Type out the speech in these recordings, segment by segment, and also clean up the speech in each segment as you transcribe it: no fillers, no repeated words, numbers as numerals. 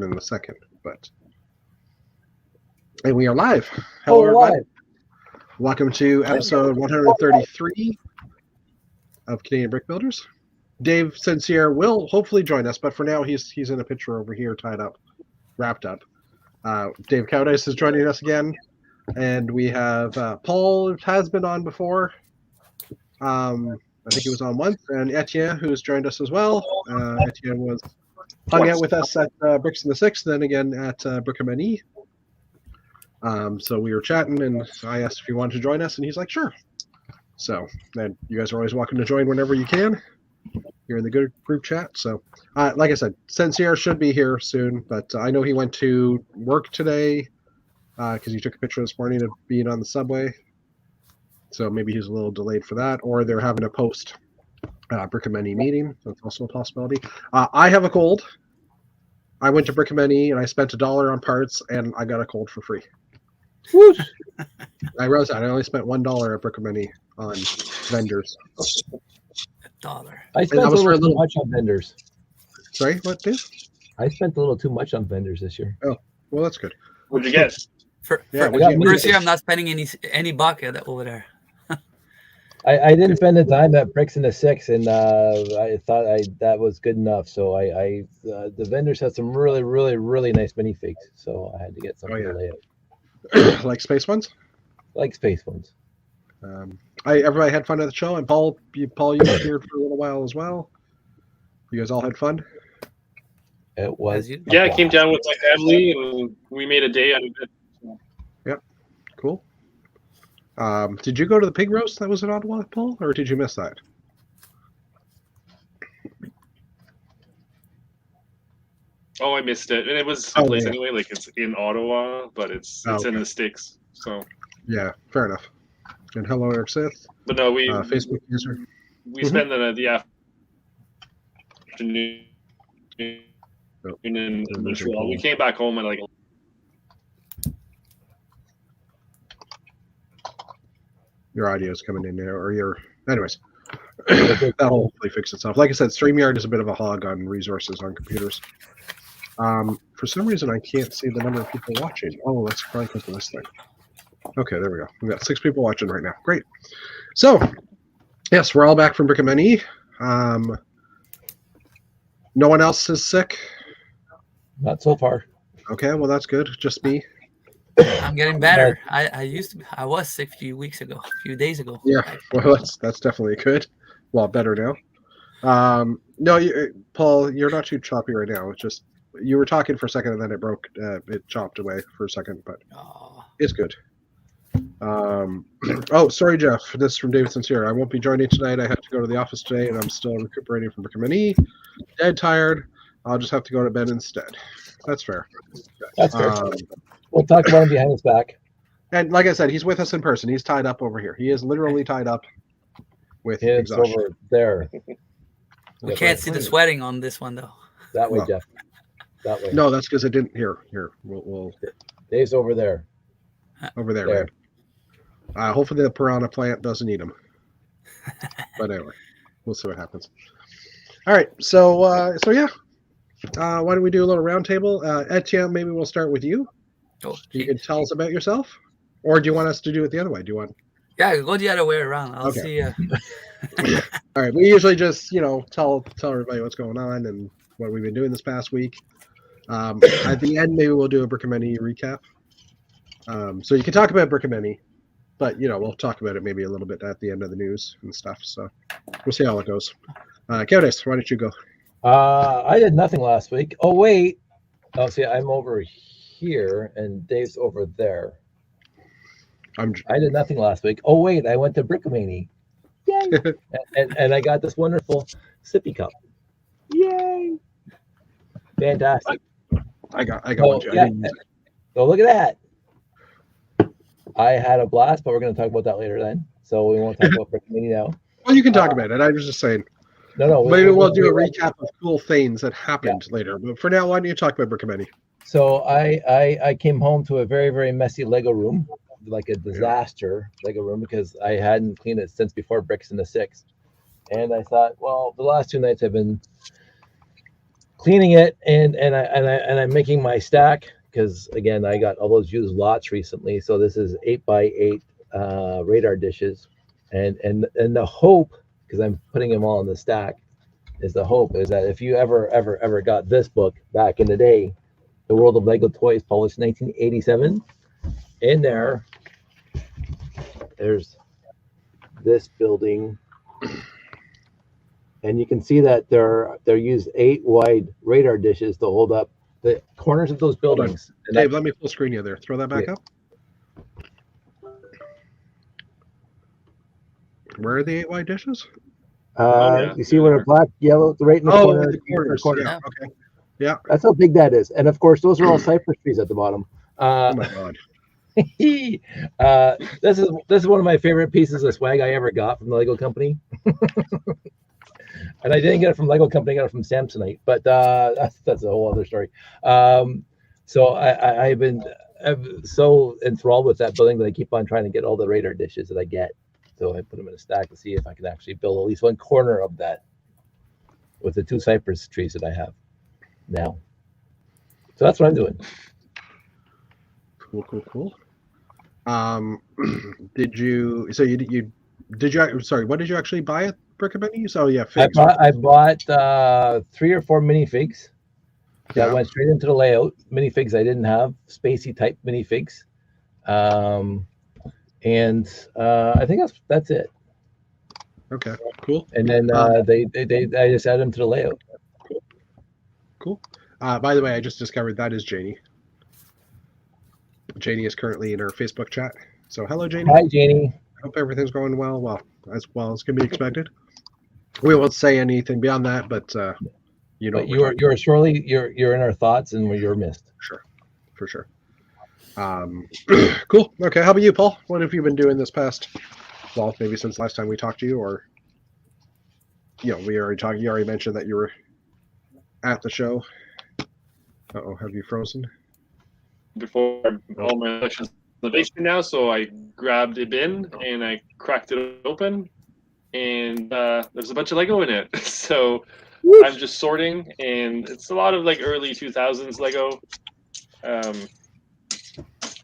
in a second. And we are live. Hello, everybody. Live. Welcome to episode 133 of Canadian Brick Builders. Dave Sincere will hopefully join us, but for now he's in a picture over here, tied up, wrapped up. Dave Cowdice is joining us again, and we have Paul has been on before. I think he was on once, and Etienne, who's joined us as well. Etienne hung out with us at Bricks in the Six, then again at Brickomanie. So we were chatting, and I asked if he wanted to join us, and he's like, sure. So then you guys are always welcome to join whenever you can. You're in the good group chat. So like I said, Sincere should be here soon, but I know he went to work today because he took a picture this morning of being on the subway. So maybe he's a little delayed for that, or they're having a post Brickomanie meeting. That's also a possibility. I have a cold. I went to Brickomanie and I spent $1 on parts, and I got a cold for free. I realized that I only spent $1 at Brickomanie on vendors. $1. I spent a little too much on vendors. Sorry, what, Dave? I spent a little too much on vendors this year. Oh, well, that's good. What'd you get? First year, I'm not spending any bucket over there. I didn't spend the time at Bricks in the Six, and I thought that was good enough. So the vendors had some really, really, really nice minifigs. So I had to get something to lay out. Like space ones? Like space ones. Everybody had fun at the show, and Paul, you were here for a little while as well. You guys all had fun? It was. Yeah, I came down with my family, and we made a day out of it. Yep, cool. Did you go to the pig roast that was in Ottawa, Paul, or did you miss that? Oh, I missed it, and it was someplace anyway. Like it's in Ottawa, but it's in the sticks. So yeah, fair enough. And hello, Eric Sith. But no, we Facebook user. We spent the afternoon in Montreal. We came back home at like. Your audio is coming in there, or anyways. That'll hopefully fix itself. Like I said, StreamYard is a bit of a hog on resources on computers. For some reason, I can't see the number of people watching. Oh, let's try click on this thing. Okay, there we go. We've got 6 people watching right now. Great. So, yes, we're all back from Brickomanie. No one else is sick? Not so far. Okay, well, that's good. Just me. I'm getting better. I was sick a few days ago. Yeah, well, that's definitely good. Well, better now. No, Paul, you're not too choppy right now. It's just you were talking for a second and then it chopped away for a second, but it's good. Oh, sorry, Jeff. This is from David Sincere. I won't be joining tonight. I had to go to the office today, and I'm still recuperating from Brickomanie. Dead tired. I'll just have to go to bed instead. That's fair. That's fair. We'll talk about him behind his back. And like I said, he's with us in person. He's tied up over here. He is literally tied up with exhaustion. Over there. We can't see the sweating on this one, though. That way, Jeff. That way. No, that's because it didn't. Here. We'll. Dave's over there. Over there, man. Hopefully the piranha plant doesn't eat him. But anyway, we'll see what happens. All right. So yeah. Why don't we do a little roundtable? Etienne, maybe we'll start with you. Oh, you can tell us about yourself, or do you want us to do it the other way? Do you want? Yeah, go the other way around. I'll see. All right. We usually just tell everybody what's going on and what we've been doing this past week. At the end, maybe we'll do a Brickomanie recap. So you can talk about Brickomanie, but we'll talk about it maybe a little bit at the end of the news and stuff. So we'll see how it goes. Cowdice, why don't you go? I did nothing last week. Oh wait. Oh, see, I'm over here and Dave's over there. I did nothing last week. Oh wait, I went to Brickomanie. Yay! and I got this wonderful sippy cup. Yay! Fantastic. I got one. Yeah. So look at that. I had a blast, but we're going to talk about that later then. So we won't talk about Brickomanie now. Well, you can talk about it. I was just saying. No. Maybe we'll do a recap of cool things that happened later. But for now, why don't you talk about Brickomanie? So I came home to a very, very messy Lego room, like a disaster Lego room, because I hadn't cleaned it since before Bricks in the Six. And I thought, well, the last 2 nights I've been cleaning it, and I'm making my stack because again I got all those used lots recently. So this is 8x8 radar dishes, and the hope, because I'm putting them all in the stack, is that if you ever got this book back in the day, The World of Lego Toys, published 1987, in there's this building, and you can see that they're used 8 wide radar dishes to hold up the corners of those buildings. Dave, let me full screen you there. Throw that back up. Where are the 8 wide dishes? You see where the black, yellow, right in the corner. The corner. Yeah. Okay. Yeah. That's how big that is. And of course, those are all cypress trees at the bottom. Oh my God. This is one of my favorite pieces of swag I ever got from the Lego company. And I didn't get it from Lego company, I got it from Samsonite, but that's a whole other story. So I'm so enthralled with that building that I keep on trying to get all the radar dishes that I get. So I put them in a stack to see if I can actually build at least one corner of that with the 2 cypress trees that I have now. So that's what I'm doing. Cool. Did you sorry, what did you actually buy at Brickomanie? So yeah, figs. I bought 3 or 4 minifigs that went straight into the layout. Minifigs I didn't have, spacey type minifigs. And I think that's it. Okay, cool. And then I just add them to the layout. Cool. By the way, I just discovered that is Janie. Janie is currently in our Facebook chat. So hello, Janie. Hi, Janie. Hope everything's going well as can be expected. We won't say anything beyond that, but you know. But you're surely you're in our thoughts and you're missed. Sure, for sure. Cool. Okay, how about you, Paul? What have you been doing this past? Well, maybe since last time we talked to you, or you already mentioned that you were at the show. Have you frozen? Before all my elections in the basement now, so I grabbed a bin and I cracked it open, and there's a bunch of Lego in it. So I'm just sorting, and it's a lot of like early 2000s Lego.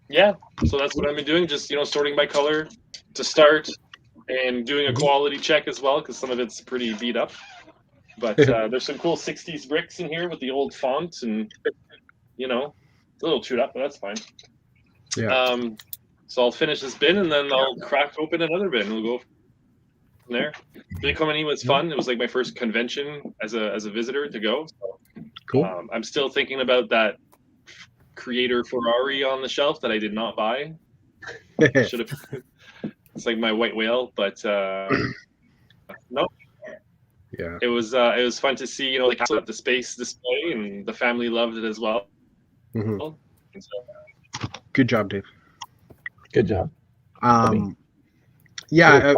Yeah, so that's what I've been doing, just sorting by color to start, and doing a quality check as well, because some of it's pretty beat up. But there's some cool 60s bricks in here with the old font, and a little chewed up, but that's fine. Yeah. So I'll finish this bin, and then I'll crack open another bin. We'll go from there. Brickomanie was fun. It was like my first convention as a visitor to go. So, cool. I'm still thinking about that Creator Ferrari on the shelf that I did not buy. Should have. It's like my white whale, but no. Yeah. It was fun to see, the space display, and the family loved it as well. Mm-hmm. Good job, Dave. Good job. Yeah.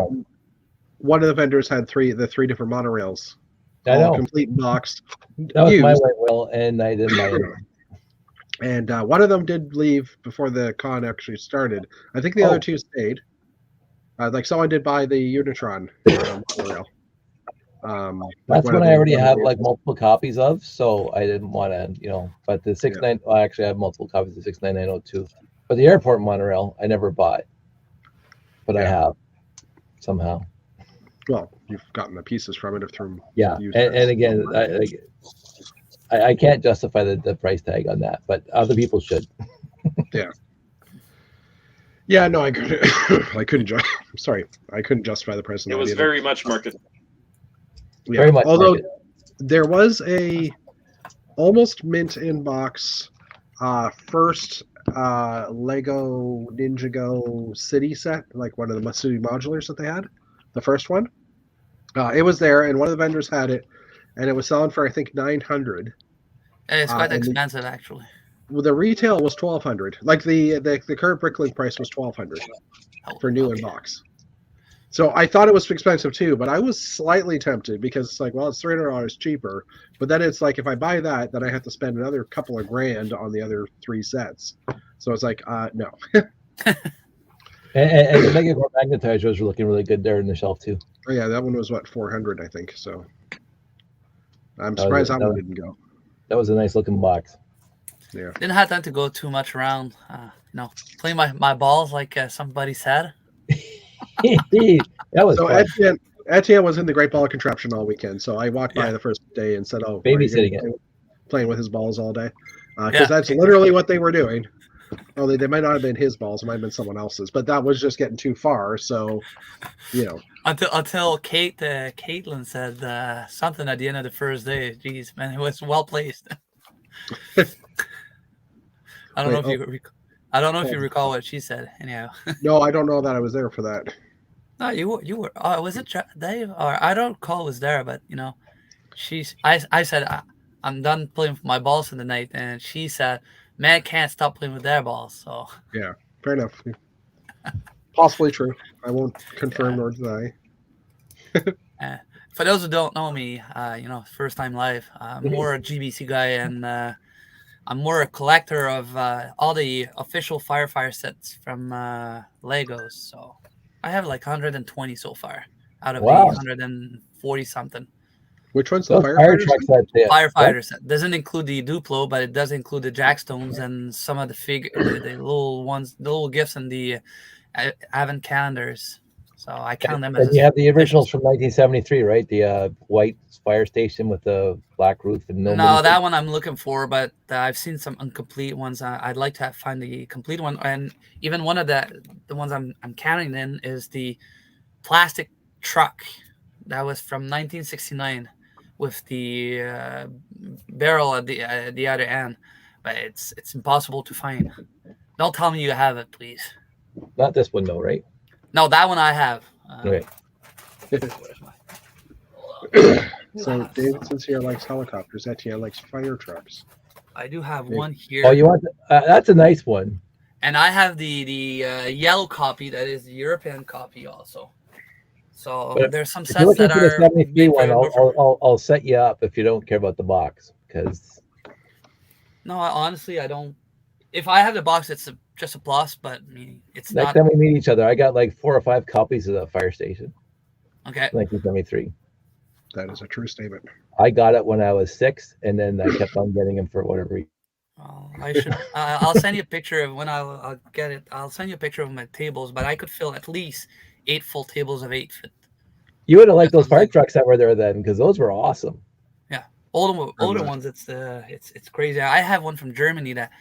One of the vendors had the three different monorails. I know. Complete boxed. That was my white whale, and I didn't buy it. And one of them did leave before the con actually started. I think the other 2 stayed. Like someone did buy the Unitron monorail. That's what I already have like multiple copies of, so I didn't want to, but the 69, well, actually I have multiple copies of 69902. But the airport monorail I never bought. But I have somehow. Well, you've gotten the pieces from it through. Yeah, and again, I can't justify the price tag on that, but other people should. Yeah. Yeah, no, I couldn't. Sorry, I couldn't justify the price. It was very much market. Yeah. Very much. Although there was a almost mint in box first Lego Ninjago City set, like one of the City modulars that they had, the first one. It was there, and one of the vendors had it, and it was selling for I think $900. It's quite expensive, actually. Well, the retail was $1,200. Like the current Bricklink price was $1,200 for new in box. So I thought it was expensive too, but I was slightly tempted because it's like, well, it's $300 cheaper. But then it's like, if I buy that, then I have to spend another couple of grand on the other 3 sets. So it's like, no. and the Megacore magnetizers were looking really good there in the shelf too. Oh yeah, that one was what, $400, I think. So I'm surprised that one didn't go. That was a nice looking box. Yeah. Didn't have time to go too much around. Playing my balls like somebody said. That was So fun. Etienne was in the Great Ball Contraption all weekend. So I walked by the first day and said, "Oh, are you Babysitting gonna be playing with his balls all day?" Because Yeah. that's literally what they were doing. Oh, they might not have been his balls; it might have been someone else's. But that was just getting too far. So, Until Caitlin said something at the end of the first day. Jeez, man, it was well placed. I don't know if you recall what she said. Anyhow. No, I don't know that I was there for that. No, you were. Was it Dave? Or I don't recall it was there, but I said I'm done playing with my balls for the night, and she said, "Man can't stop playing with their balls." So yeah, fair enough. Possibly true. I won't confirm nor deny. For those who don't know me, first time live, I'm more a GBC guy, and I'm more a collector of all the official Firefighter sets from Legos. So I have like 120 so far out of the 140 something. Which one's the Firefighter set? Firefighter set doesn't include the Duplo, but it does include the Jackstones and some of the the little ones, the little gifts, and the Advent calendars. So I count them as. And you have the originals from 1973, right? The white fire station with the black roof and No, that one I'm looking for, but I've seen some incomplete ones. I'd like to find the complete one, and even one of the ones I'm counting in is the plastic truck that was from 1969 with the barrel at the other end, but it's impossible to find. Don't tell me you have it, please. Not this one, though, right? No, that one I have. Right. So Davidson here likes helicopters. Etienne likes fire trucks. I do have one here. Oh, you want that's a nice one. And I have the yellow copy that is the European copy also. So there's some sets that are. 73 one, I'll set you up if you don't care about the box, because. No, honestly, I don't. If I have the box, it's just a plus, but I mean, it's Next not. time we meet each other, I got like 4 or 5 copies of the fire station. Okay. 1973. That is a true statement. I got it when I was 6, and then I kept on getting them for whatever reason. I should. I'll send you a picture of when I'll get it. I'll send you a picture of my tables, but I could fill at least 8 full tables of 8 foot. You would have liked those fire trucks that were there then, because those were awesome. Yeah, older ones. It's crazy. I have one from Germany that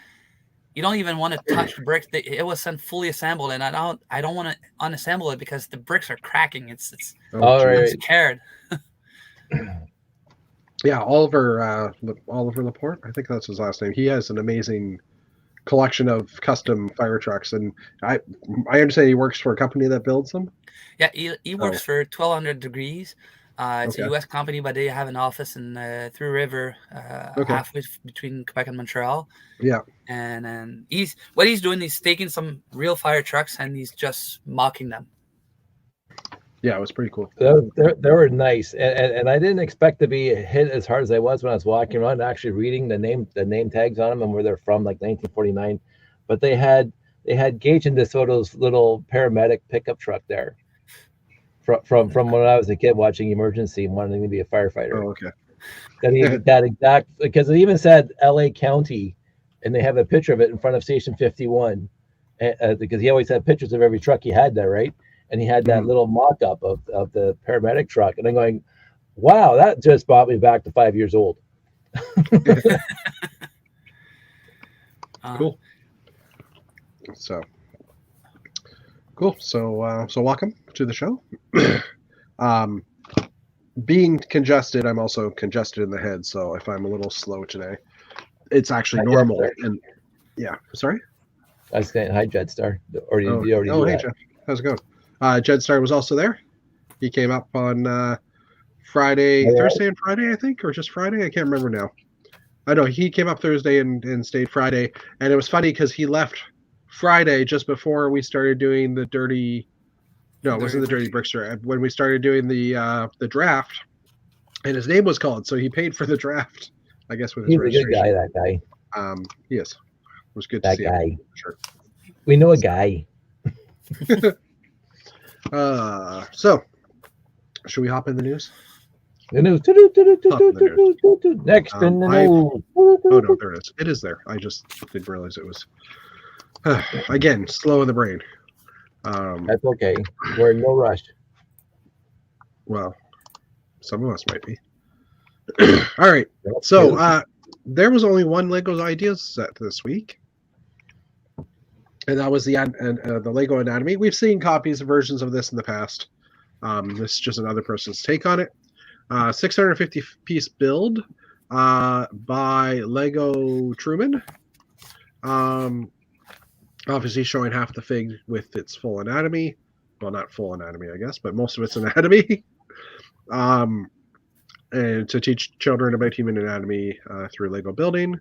you don't even want to touch the bricks. It was sent fully assembled, and I don't want to unassemble it because the bricks are cracking. I'm scared. Yeah, Oliver Laporte, I think that's his last name. He has an amazing collection of custom fire trucks, and I understand he works for a company that builds them. Yeah, he works for 1200 Degrees. It's a U.S. company, but they have an office in Three River, halfway between Quebec and Montreal. Yeah, and he's doing. He's taking some real fire trucks and he's just mocking them. Yeah, it was pretty cool. They were nice, and I didn't expect to be hit as hard as I was when I was walking around and actually reading the name tags on them and where they're from, like 1949. But they had Gage and DeSoto's little paramedic pickup truck there. From when I was a kid watching Emergency and wanting to be a firefighter. Oh, okay. That exact, because it even said LA County, and they have a picture of it in front of Station 51, because he always had pictures of every truck he had there, right? And he had that little mock-up of the paramedic truck, and I'm going, wow, that just brought me back to 5 years old. Cool. So cool. So welcome to the show. Being congested, I'm also congested in the head. So if I'm a little slow today, it's actually normal. And yeah, sorry. I was saying hi, Jetstar. Or you already knew hey, Jeff. How's it going? Jetstar was also there. He came up on Thursday and Friday, I think, or just Friday. I can't remember now. I know he came up Thursday and stayed Friday, and it was funny because he left Friday just before we started doing the dirty. No, it wasn't the dirty brickster. When we started doing the draft, and his name was called, so he paid for the draft. I guess with his registration. He's a good guy. That guy. He is. It was good to see him. Sure. We know a guy. So, should we hop in the news? The news. Next in the news. Oh no, there it is. It is there. I just didn't realize it was. Again, slow in the brain. That's okay. We're in no rush. Well, some of us might be. All right. So there was only one Lego Ideas set this week, and that was the Lego Anatomy. We've seen copies and versions of this in the past. This is just another person's take on it. 650 piece build by Lego Truman. Obviously showing half the fig with its full anatomy. Well, not full anatomy, I guess, but most of its anatomy. And to teach children about human anatomy through Lego building.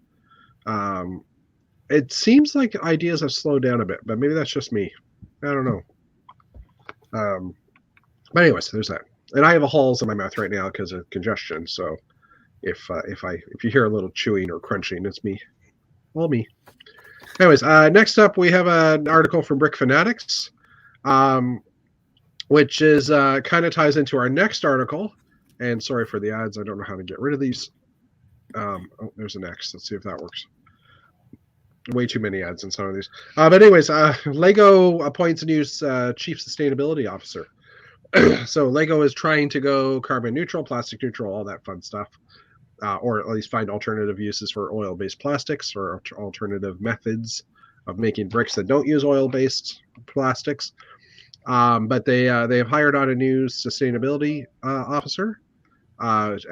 It seems like ideas have slowed down a bit, but maybe that's just me. I don't know. But anyways, there's that. And I have holes in my mouth right now because of congestion. So if you hear a little chewing or crunching, it's me. All me. Anyways, next up we have an article from Brick Fanatics, which is kind of ties into our next article. And sorry for the ads. I don't know how to get rid of these. Oh, there's an X. Let's see if that works. Way too many ads in some of these. But anyways, Lego appoints a new chief sustainability officer. So Lego is trying to go carbon neutral, plastic neutral, all that fun stuff. Or at least find alternative uses for oil-based plastics or alternative methods of making bricks that don't use oil-based plastics. But they have hired on a new sustainability officer. And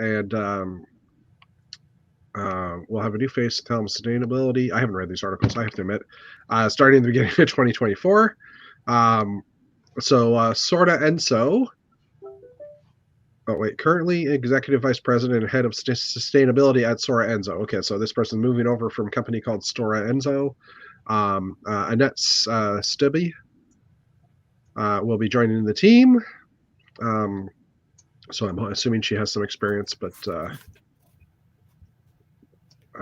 we'll have a new face to tell them sustainability. I haven't read these articles, I have to admit. Starting at the beginning of 2024. So Sorta Enso. Oh, wait. Currently executive vice president and head of sustainability at Sora Enso. Okay, so this person moving over from a company called Sora Enso. Annette Stubbe will be joining the team. So I'm assuming she has some experience, but I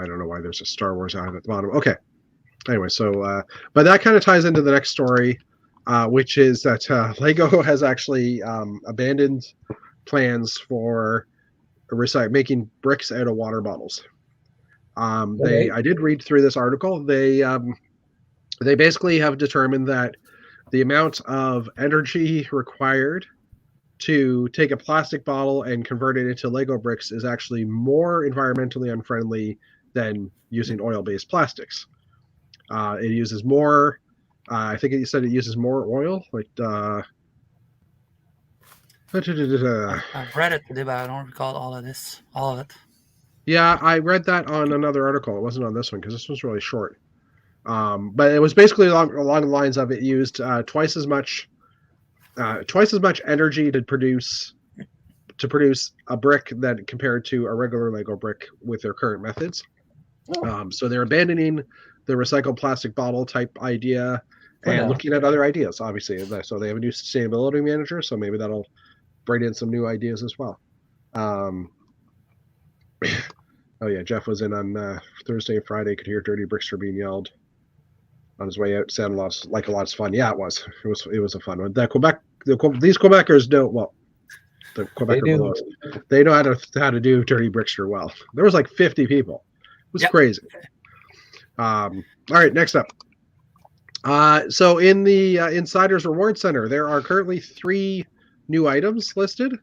don't know why there's a Star Wars ad at the bottom. Okay. Anyway, so but that kind of ties into the next story, which is that Lego has actually abandoned plans for making bricks out of water bottles. I did read through this article. They basically have determined that the amount of energy required to take a plastic bottle and convert it into Lego bricks is actually more environmentally unfriendly than using oil-based plastics. It uses more. I think it said it uses more oil, like. I've read it today, but I don't recall all of it. Yeah, I read that on another article. It wasn't on this one because this one's really short. But it was basically along the lines of it used twice as much energy to produce a brick that compared to a regular Lego brick with their current methods. So they're abandoning the recycled plastic bottle type idea and looking at other ideas, obviously. So they have a new sustainability manager, so maybe that'll bring in some new ideas as well. Oh yeah, Jeff was in on Thursday and Friday. Could hear Dirty Brickster being yelled on his way out. Sounded like a lot of fun. Yeah, it was. It was a fun one. These Quebecers don't. Well, the Quebec below us, they know how to do Dirty Brickster well. There was like 50 people. It was crazy. All right, next up. So in the Insiders Reward Center, there are currently 3 new items listed.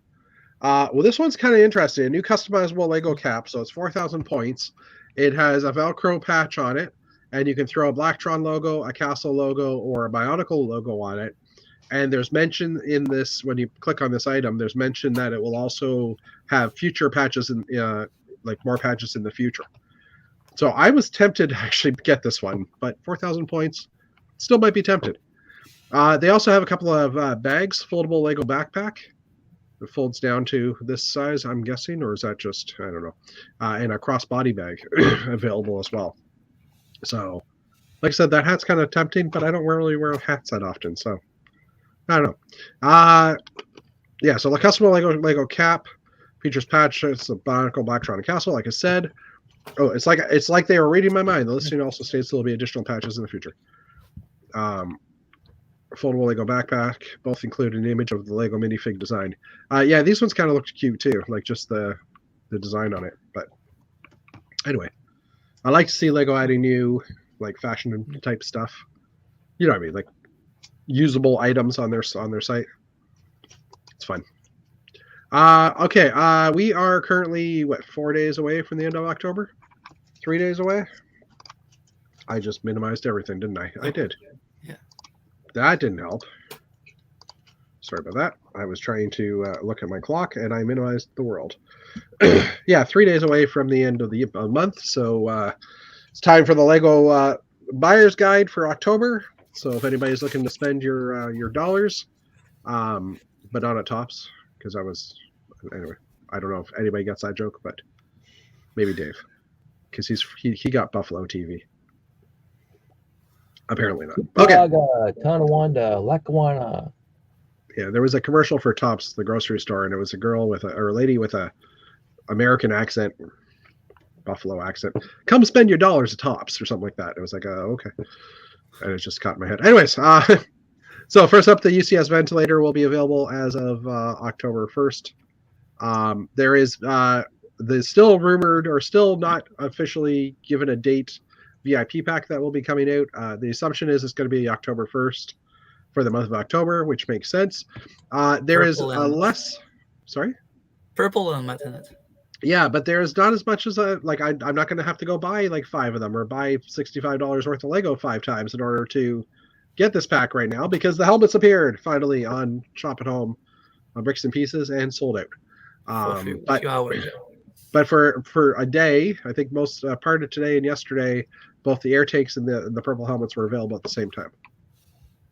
Well, this one's kind of interesting. A new customizable Lego cap. So it's 4,000 points. It has a Velcro patch on it, and you can throw a Blacktron logo, a Castle logo, or a Bionicle logo on it. And there's mention in this, when you click on this item, there's mention that it will also have future patches, like more patches in the future. So I was tempted to actually get this one, but 4,000 points, still might be tempted. They also have a couple of bags, foldable Lego backpack. It folds down to this size, I'm guessing, or is that just, I don't know. And a crossbody bag available as well. So, like I said, that hat's kind of tempting, but I don't really wear hats that often, so I don't know. Yeah, so the custom Lego cap features patch. It's a Bionicle, Blacktron, and Castle, like I said. Oh, it's like they were reading my mind. The listing also states there will be additional patches in the future. foldable Lego backpack. Both include an image of the Lego minifig design. Yeah, these ones kind of looked cute too, like just the design on it. But anyway, I like to see Lego adding new like fashion type stuff. You know what I mean, like usable items on their site. It's fun. Okay. We are currently 4 days away from the end of October. 3 days away. I just minimized everything, didn't I? I did. Yeah. That didn't help. Sorry about that. I was trying to look at my clock, and I minimized the world. Yeah, 3 days away from the end of the month, so it's time for the Lego buyer's guide for October. So if anybody's looking to spend your dollars, but not at Tops, because anyway. I don't know if anybody gets that joke, but maybe Dave, because he got Buffalo TV. Apparently not. Okay. Tonawanda, Lackawanna. Yeah, there was a commercial for Tops, the grocery store, and it was a girl or a lady with a American accent, Buffalo accent. Come spend your dollars at Tops or something like that. It was like, okay, and it just caught in my head. Anyways, so first up, the UCS ventilator will be available as of October 1st. There is the still rumored or still not officially given a date VIP pack that will be coming out. The assumption is it's going to be October 1st for the month of October, which makes sense. There is less. Sorry? Purple element in it. Yeah, but there's not as much as I'm not going to have to go buy like 5 of them or buy $65 worth of Lego 5 times in order to get this pack right now, because the helmets appeared finally on Shop at Home on Bricks and Pieces and sold out. For a few hours. But for a day, I think most part of today and yesterday, both the air takes and the purple helmets were available at the same time.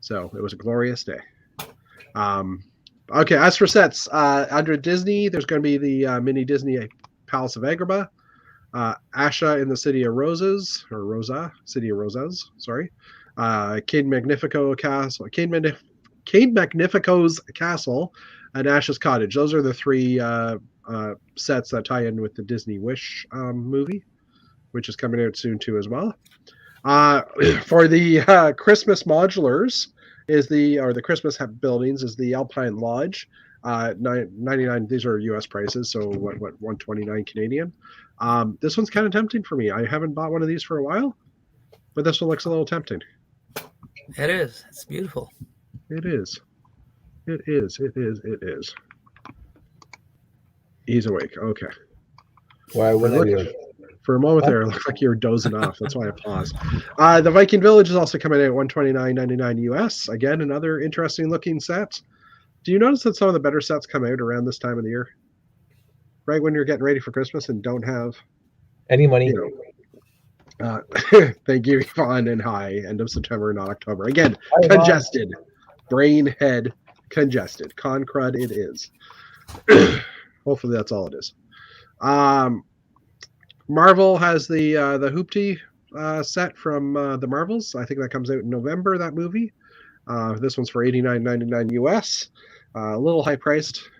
So it was a glorious day. Okay, as for sets, under Disney, there's going to be the mini Disney Palace of Agrabah, Asha in the City of Roses, or Rosa, City of Roses, sorry. King Magnifico Castle, King Magnifico's Castle, and Asha's Cottage. Those are the 3 sets that tie in with the Disney Wish movie, which is coming out soon too as well. For the Christmas modulars the Christmas buildings is the Alpine Lodge. 99. These are U.S. prices, so what 129 Canadian. This one's kind of tempting for me. I haven't bought one of these for a while, but this one looks a little tempting. It is. It's beautiful. It is. It is. He's awake. Okay. Why would I? For a moment there, it looked like you were dozing off. That's why I paused. The Viking Village is also coming out at $129.99 US. Again, another interesting looking set. Do you notice that some of the better sets come out around this time of the year? Right when you're getting ready for Christmas and don't have any money. Thank you, Yvonne, and hi. End of September, not October. Again, congested. Brain, head, congested. Con crud it is. Hopefully that's all it is. Marvel has the Hoopty set from the Marvels. I think that comes out in November, that movie. This one's for $89.99 US. A little high priced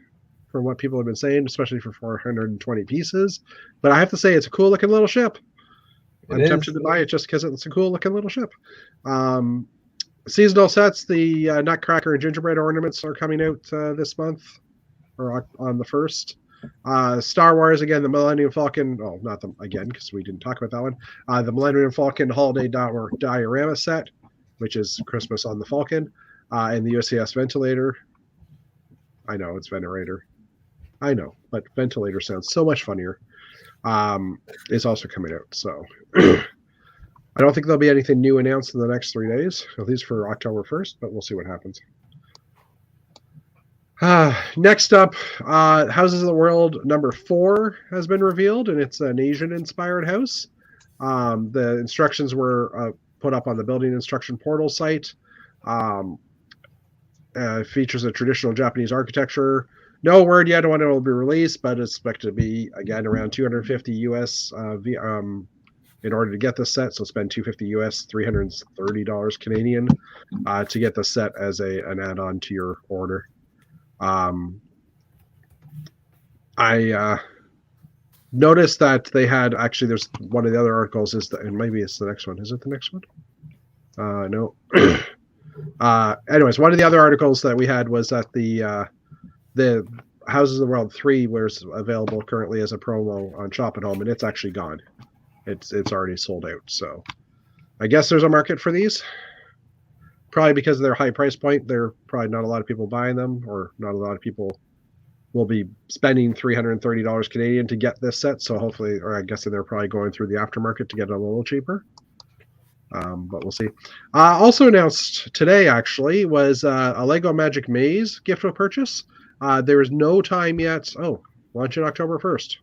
from what people have been saying, especially for 420 pieces. But I have to say, it's a cool looking little ship. I'm tempted to buy it just because it's a cool looking little ship. Seasonal sets, the Nutcracker and gingerbread ornaments are coming out this month, or on the 1st. Star Wars, again, the Millennium Falcon, not them again, because we didn't talk about that one. The Millennium Falcon Holiday Diorama set, which is Christmas on the Falcon, and the UCS ventilator. I know, it's ventilator. I know, but ventilator sounds so much funnier. Is also coming out, so I don't think there'll be anything new announced in the next 3 days, at least for October 1st, but we'll see what happens. Next up, Houses of the World number 4 has been revealed, and it's an Asian-inspired house. The instructions were put up on the building instruction portal site. Features a traditional Japanese architecture. No word yet on when it will be released, but it's expected to be, again, around $250 US in order to get this set. So spend $250 US, $330 Canadian to get the set as an add-on to your order. I noticed that they had, actually, there's one of the other articles and maybe it's the next one. Is it the next one? No. Anyways, one of the other articles that we had was that the Houses of the World 3 was available currently as a promo on Shop at Home, and it's actually gone. It's already sold out. So I guess there's a market for these. Probably because of their high price point, there are probably not a lot of people buying them, or not a lot of people will be spending $330 Canadian to get this set. So hopefully, or I guess they're probably going through the aftermarket to get it a little cheaper. But we'll see. Also announced today, actually, was a Lego Magic Maze gift with purchase. There is no time yet. Oh, launching October 1st.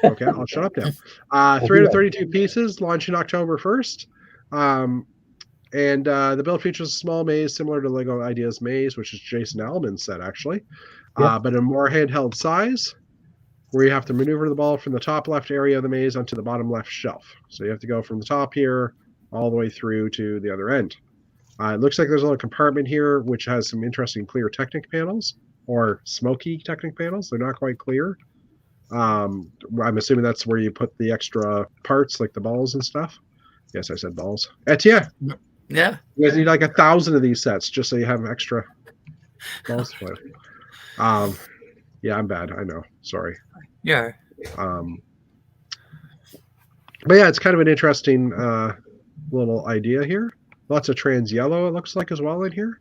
Okay, I'll shut up now. 332 pieces, launching October 1st. And the build features a small maze similar to Lego Ideas Maze, which is Jason Allman's set, actually. But a more handheld size, where you have to maneuver the ball from the top left area of the maze onto the bottom left shelf. So you have to go from the top here all the way through to the other end. It looks like there's a little compartment here, which has some interesting clear Technic panels, or smoky Technic panels. They're not quite clear. I'm assuming that's where you put the extra parts, like the balls and stuff. Yes, I said balls. Etienne. Yeah. You guys need like 1,000 of these sets just so you have extra balls to play. Yeah, I'm bad. I know. Sorry. Yeah. But yeah, it's kind of an interesting little idea here. Lots of trans yellow, it looks like, as well in here.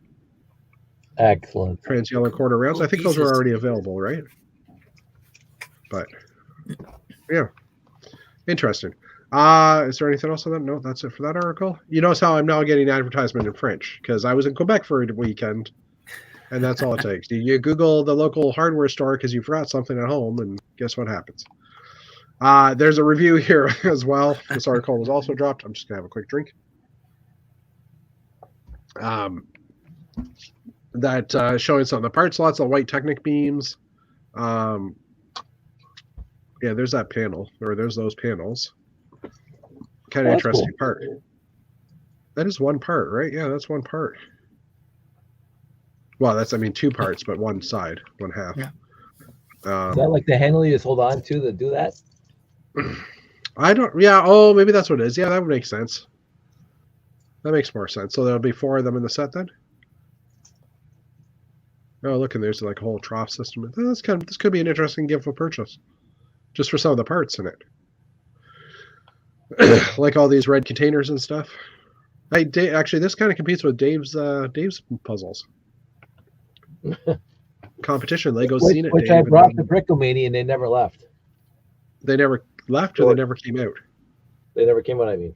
Excellent. Trans yellow quarter rounds. I think those are already available, right? But yeah, interesting. Is there anything else on that? No, that's it for that article. You notice how I'm now getting advertisement in French because I was in Quebec for a weekend, and that's all it takes. You Google the local hardware store because you forgot something at home, and guess what happens? There's a review here as well. This article was also dropped. I'm just gonna have a quick drink. That showing some of the part slots, the white Technic beams. Yeah, there's that panel, or there's those panels. Kind of interesting cool. Part. That is one part, right? Yeah, that's one part. Well, that's, I mean, two parts, but one side, one half. Yeah. Is that like the handle you just hold on to do that? I don't, yeah, oh, maybe that's what it is. Yeah, that would make sense. That makes more sense. So there'll be 4 of them in the set then? Oh, look, and there's like a whole trough system. This could be an interesting gift for purchase. Just for some of the parts in it. Like all these red containers and stuff. Actually, this kind of competes with Dave's puzzles. Competition, Lego's seen it. Which Dave, I brought to Brickomanie and they never left. They never left, or they never came out? They never came out, I mean.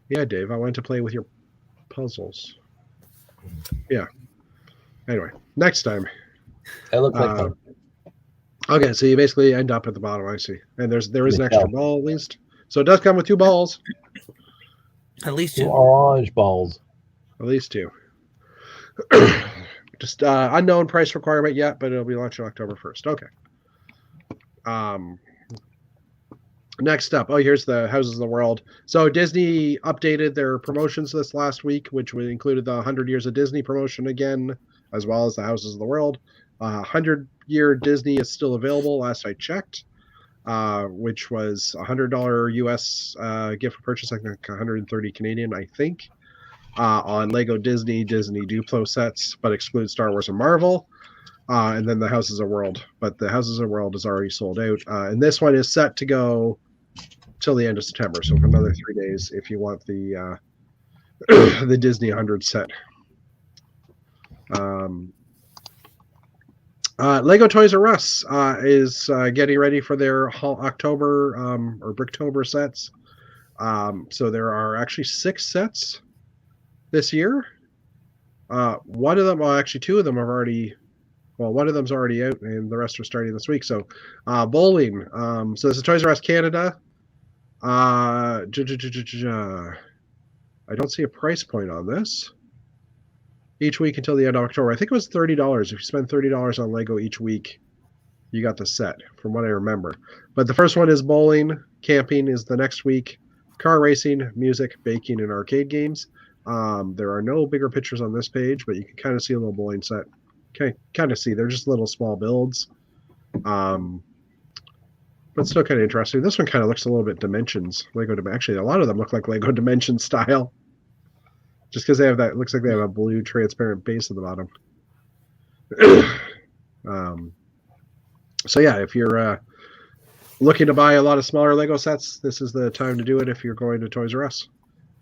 Yeah, Dave, I wanted to play with your puzzles. Yeah. Anyway, next time. That looks like fun. Okay, so you basically end up at the bottom, I see. And there is an extra ball at least. So it does come with 2 balls. At least 2. Orange balls. At least 2. Just unknown price requirement yet, but it'll be launching October 1st. Okay. Next up, here's the Houses of the World. So Disney updated their promotions this last week, which included the 100 Years of Disney promotion again, as well as the Houses of the World. 100-year Disney is still available, last I checked, which was $100 US gift purchase, I think 130 Canadian, I think, on Lego Disney Duplo sets, but excludes Star Wars and Marvel. And then the Houses of the World. But the Houses of the World is already sold out. And this one is set to go till the end of September, so for another 3 days if you want the the Disney 100 set. Lego Toys R Us is getting ready for their October or Bricktober sets. So there are actually 6 sets this year. One of them, well, actually 2 of them are already, well, one of them's already out and the rest are starting this week. So bowling. So this is Toys R Us Canada. I don't see a price point on this. Each week until the end of October. I think it was $30. If you spend $30 on Lego each week, you got the set, from what I remember. But the first one is bowling. Camping is the next week. Car racing, music, baking, and arcade games. There are no bigger pictures on this page, but you can kind of see a little bowling set. Okay, kind of see. They're just little small builds. But still kind of interesting. This one kind of looks a little bit Dimensions. Actually, a lot of them look like Lego Dimensions style. just because they have that. Looks like they have a blue transparent base at the bottom. So yeah, if you're looking to buy a lot of smaller Lego sets, this is the time to do it. If you're going to Toys R Us,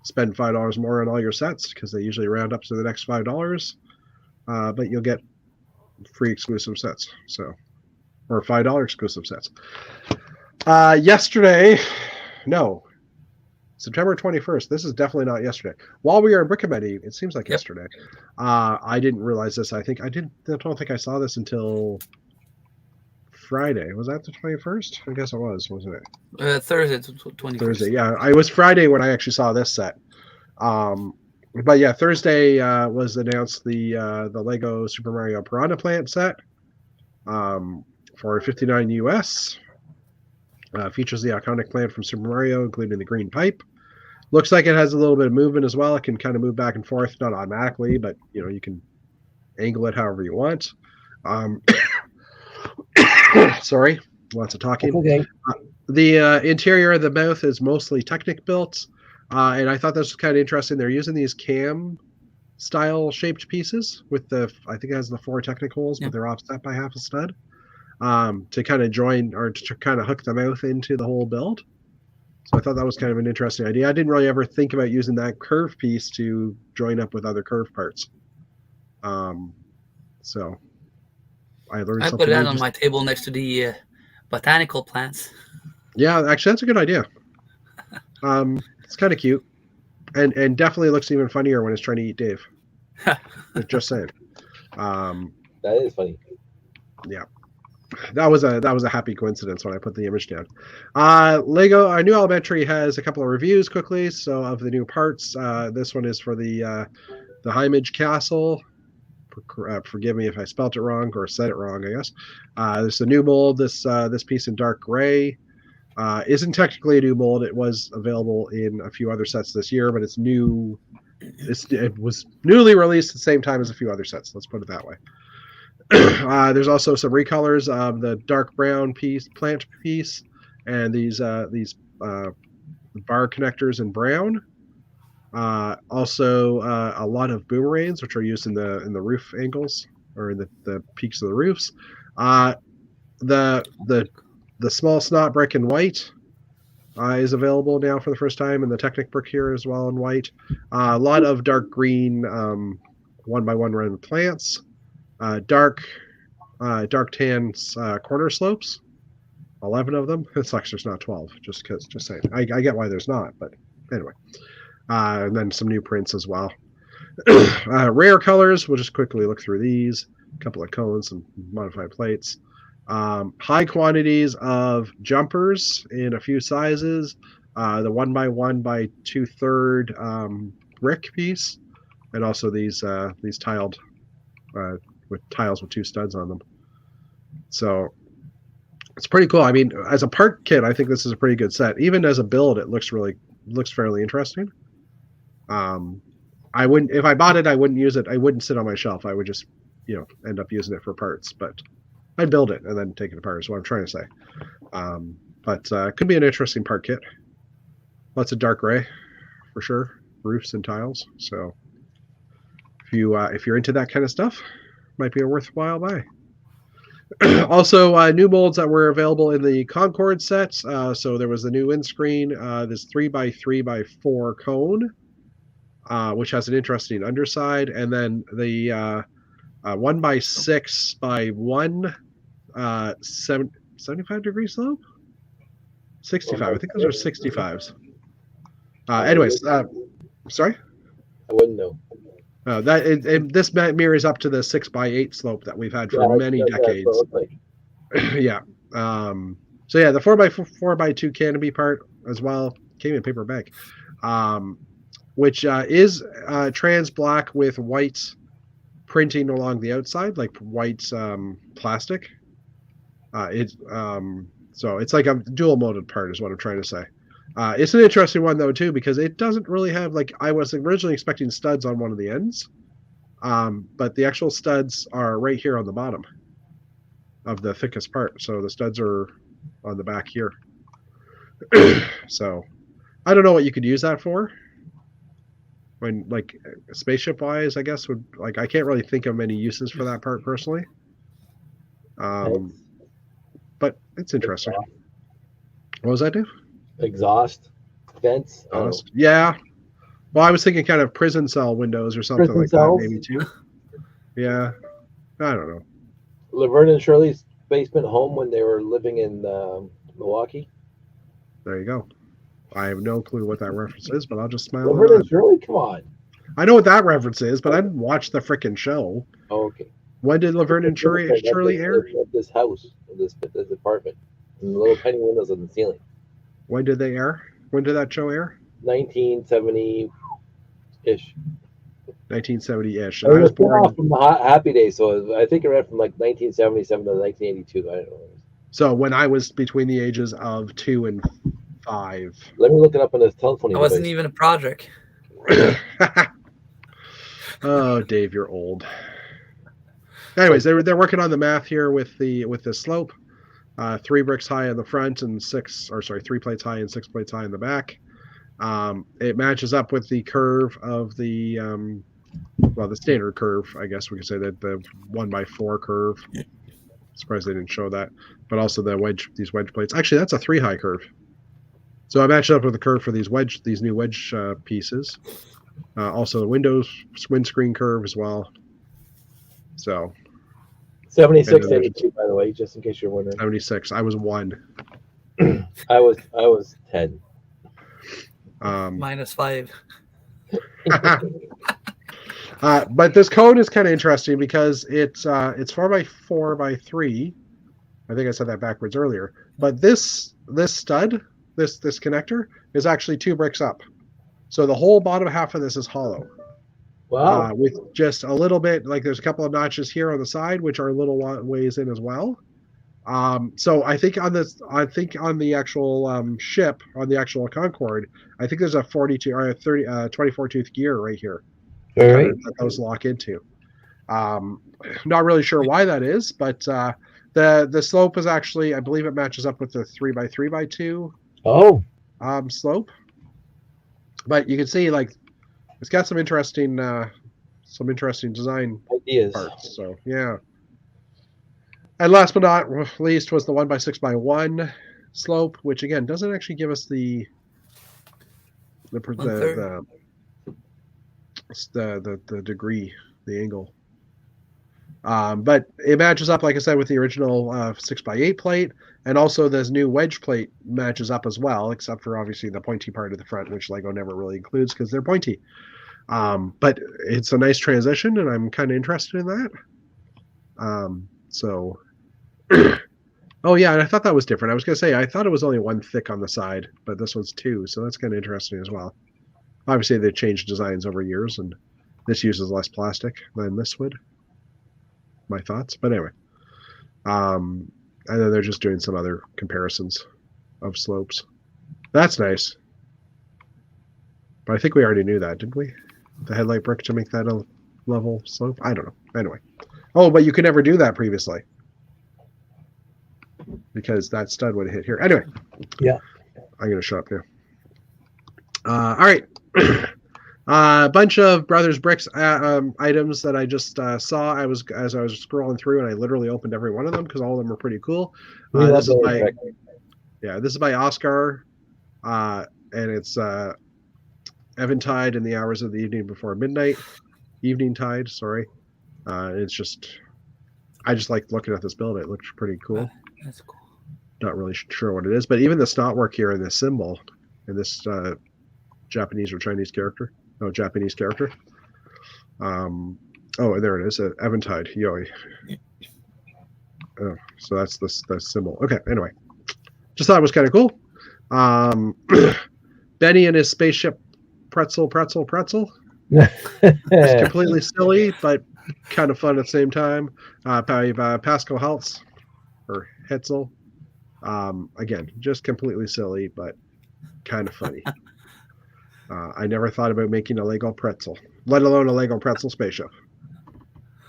spend $5 more on all your sets because they usually round up to the next $5, but you'll get free exclusive sets. So, or $5 exclusive sets. Yesterday, no, September 21st. This is definitely not yesterday. While we were in Brickomanie, it seems like yesterday. I didn't realize this. I don't think I saw this until Friday. Was that the 21st? I guess it was, wasn't it? Thursday, 21st. Thursday, yeah. I was Friday when I actually saw this set. But yeah, Thursday was announced the Lego Super Mario Piranha Plant set for $59 US. Features the iconic plant from Super Mario, including the green pipe. Looks like it has a little bit of movement as well. It can kind of move back and forth, not automatically, but you can angle it however you want. Sorry, lots of talking. Okay. The interior of the mouth is mostly Technic built, and I thought this was kind of interesting. They're using these cam style shaped pieces with I think it has the 4 Technic holes, but they're offset by half a stud. To kind of join or to kind of hook the mouth into the whole build. So I thought that was kind of an interesting idea. I didn't really ever think about using that curve piece to join up with other curve parts. So I learned something. I put that on my table next to the botanical plants. Yeah, actually, that's a good idea. It's kind of cute, and definitely looks even funnier when it's trying to eat Dave. Just saying. That is funny. Yeah. That was a happy coincidence when I put the image down. Lego New Elementary has a couple of reviews quickly. So of the new parts, this one is for the Heimage Castle. Forgive me if I spelt it wrong or said it wrong. I guess there's a new mold. This piece in dark gray isn't technically a new mold. It was available in a few other sets this year, but it's new. It was newly released at the same time as a few other sets. Let's put it that way. There's also some recolors of the dark brown plant piece, and these bar connectors in brown. Also, a lot of boomerangs, which are used in the roof angles or in the peaks of the roofs. The small snot brick in white is available now for the first time, and the Technic brick here as well in white. A lot of dark green 1x1 random plants. Dark tan corner slopes, 11 of them. It's like there's not 12, just saying. I get why there's not, but anyway. And then some new prints as well. Rare colors, we'll just quickly look through these. A couple of cones and modified plates. High quantities of jumpers in a few sizes. The 1x1 by 2/3 brick piece, and also these tiled with tiles with 2 studs on them. So it's pretty cool. I mean, as a part kit, I think this is a pretty good set. Even as a build, it looks fairly interesting. I wouldn't, if I bought it, I wouldn't use it. I wouldn't sit on my shelf. I would just, end up using it for parts. But I'd build it and then take it apart is what I'm trying to say. But it could be an interesting part kit. Lots of dark gray, for sure. Roofs and tiles. So if you're into that kind of stuff, might be a worthwhile buy. Also, new molds that were available in the Concord sets. So there was the new windscreen, this 3x3x4 cone, which has an interesting underside, and then the 1x6x1 75 degree slope. 65. I think those are 65s. Anyways, sorry. I wouldn't know. This mirrors up to the 6x8 slope that we've had for many decades. Yeah. So yeah, the 4x4x2 canopy part as well came in paper bag, which is trans black with white printing along the outside, like white plastic. So it's like a dual molded part, is what I'm trying to say. It's an interesting one though too, because it doesn't really have, like, I was originally expecting studs on one of the ends, but the actual studs are right here on the bottom of the thickest part. So the studs are on the back here. So I don't know what you could use that for. when like spaceship wise, I guess would like I can't really think of many uses for that part personally. But it's interesting. What was that, Dave? Exhaust vents. Yeah. Well, I was thinking kind of prison cell windows or something Prison like cells? that, maybe too. Yeah. I don't know. Laverne and Shirley's basement home when they were living in Milwaukee. There you go. I have no clue what that reference is, but I'll just smile. Laverne and Shirley, come on. I know what that reference is, but I didn't watch the freaking show. Oh, okay. When did Laverne and Shirley air? At this house, this apartment, and the little tiny windows on the ceiling. When did they air? When did that show air? 1970-ish. 1970-ish. I was born from the Happy Days, so I think it ran from like 1977 to 1982. I don't know. So when I was between the ages of 2 and 5. Let me look it up on this telephone. It wasn't even a project. Oh, Dave, you're old. Anyways, they're working on the math here with the slope. 3 bricks high in the front and 3 plates high and 6 plates high in the back. It matches up with the curve of the the standard curve, I guess we could say that the 1x4 curve. Surprised they didn't show that, but also these wedge plates. Actually, that's a 3 high curve. So I matched up with the curve for these new wedge pieces. Also the windscreen curve as well. So 76 to 82, by the way, just in case you're wondering. 76. I was 1. I was 10. -5. But this cone is kind of interesting because it's 4x4x3. I think I said that backwards earlier. But this stud, this connector, is actually 2 bricks up. So the whole bottom half of this is hollow. Wow. With just a little bit, like there's a couple of notches here on the side, which are a little ways in as well. So I think on the actual ship, on the actual Concorde, I think there's a 42 or 24 tooth gear right here. All right. That those lock into. Not really sure why that is, but the slope is actually, I believe it matches up with the 3x3x2 slope. But you can see like it's got some interesting design ideas. Parts. So yeah. And last but not least was the 1x6x1 slope, which again doesn't actually give us the degree, the angle. But it matches up, like I said, with the original 6x8 plate, and also this new wedge plate matches up as well, except for obviously the pointy part of the front, which LEGO never really includes because they're pointy. But it's a nice transition, and I'm kind of interested in that. Oh yeah, and I thought that was different. I was going to say, I thought it was only 1 thick on the side, but this one's 2, so that's kind of interesting as well. Obviously, they've changed designs over years, and this uses less plastic than this would. My thoughts, but anyway. And then they're just doing some other comparisons of slopes. That's nice. But I think we already knew that, didn't we? The headlight brick to make that a level slope? I don't know. Anyway. Oh, but you could never do that previously. Because that stud would have hit here. Anyway. Yeah. I'm going to shut up now. All right. A bunch of Brothers Bricks items that I just saw as I was scrolling through, and I literally opened every one of them because all of them are pretty cool. This is by Oscar, and it's Eventide in the hours of the evening before midnight. Evening Tide, sorry. I just like looking at this build. It looks pretty cool. That's cool. Not really sure what it is, but even the snot work here in this symbol, in this Japanese or Chinese character. No, Japanese character. Oh, there it is. Eventide. Yoi. Oh, so that's the symbol. Okay, anyway. Just thought it was kind of cool. Benny and his spaceship pretzel. It's completely silly, but kind of fun at the same time. Pascal Heltz, or Hetzel. Again, just completely silly, but kind of funny. I never thought about making a Lego pretzel, let alone a Lego pretzel spaceship.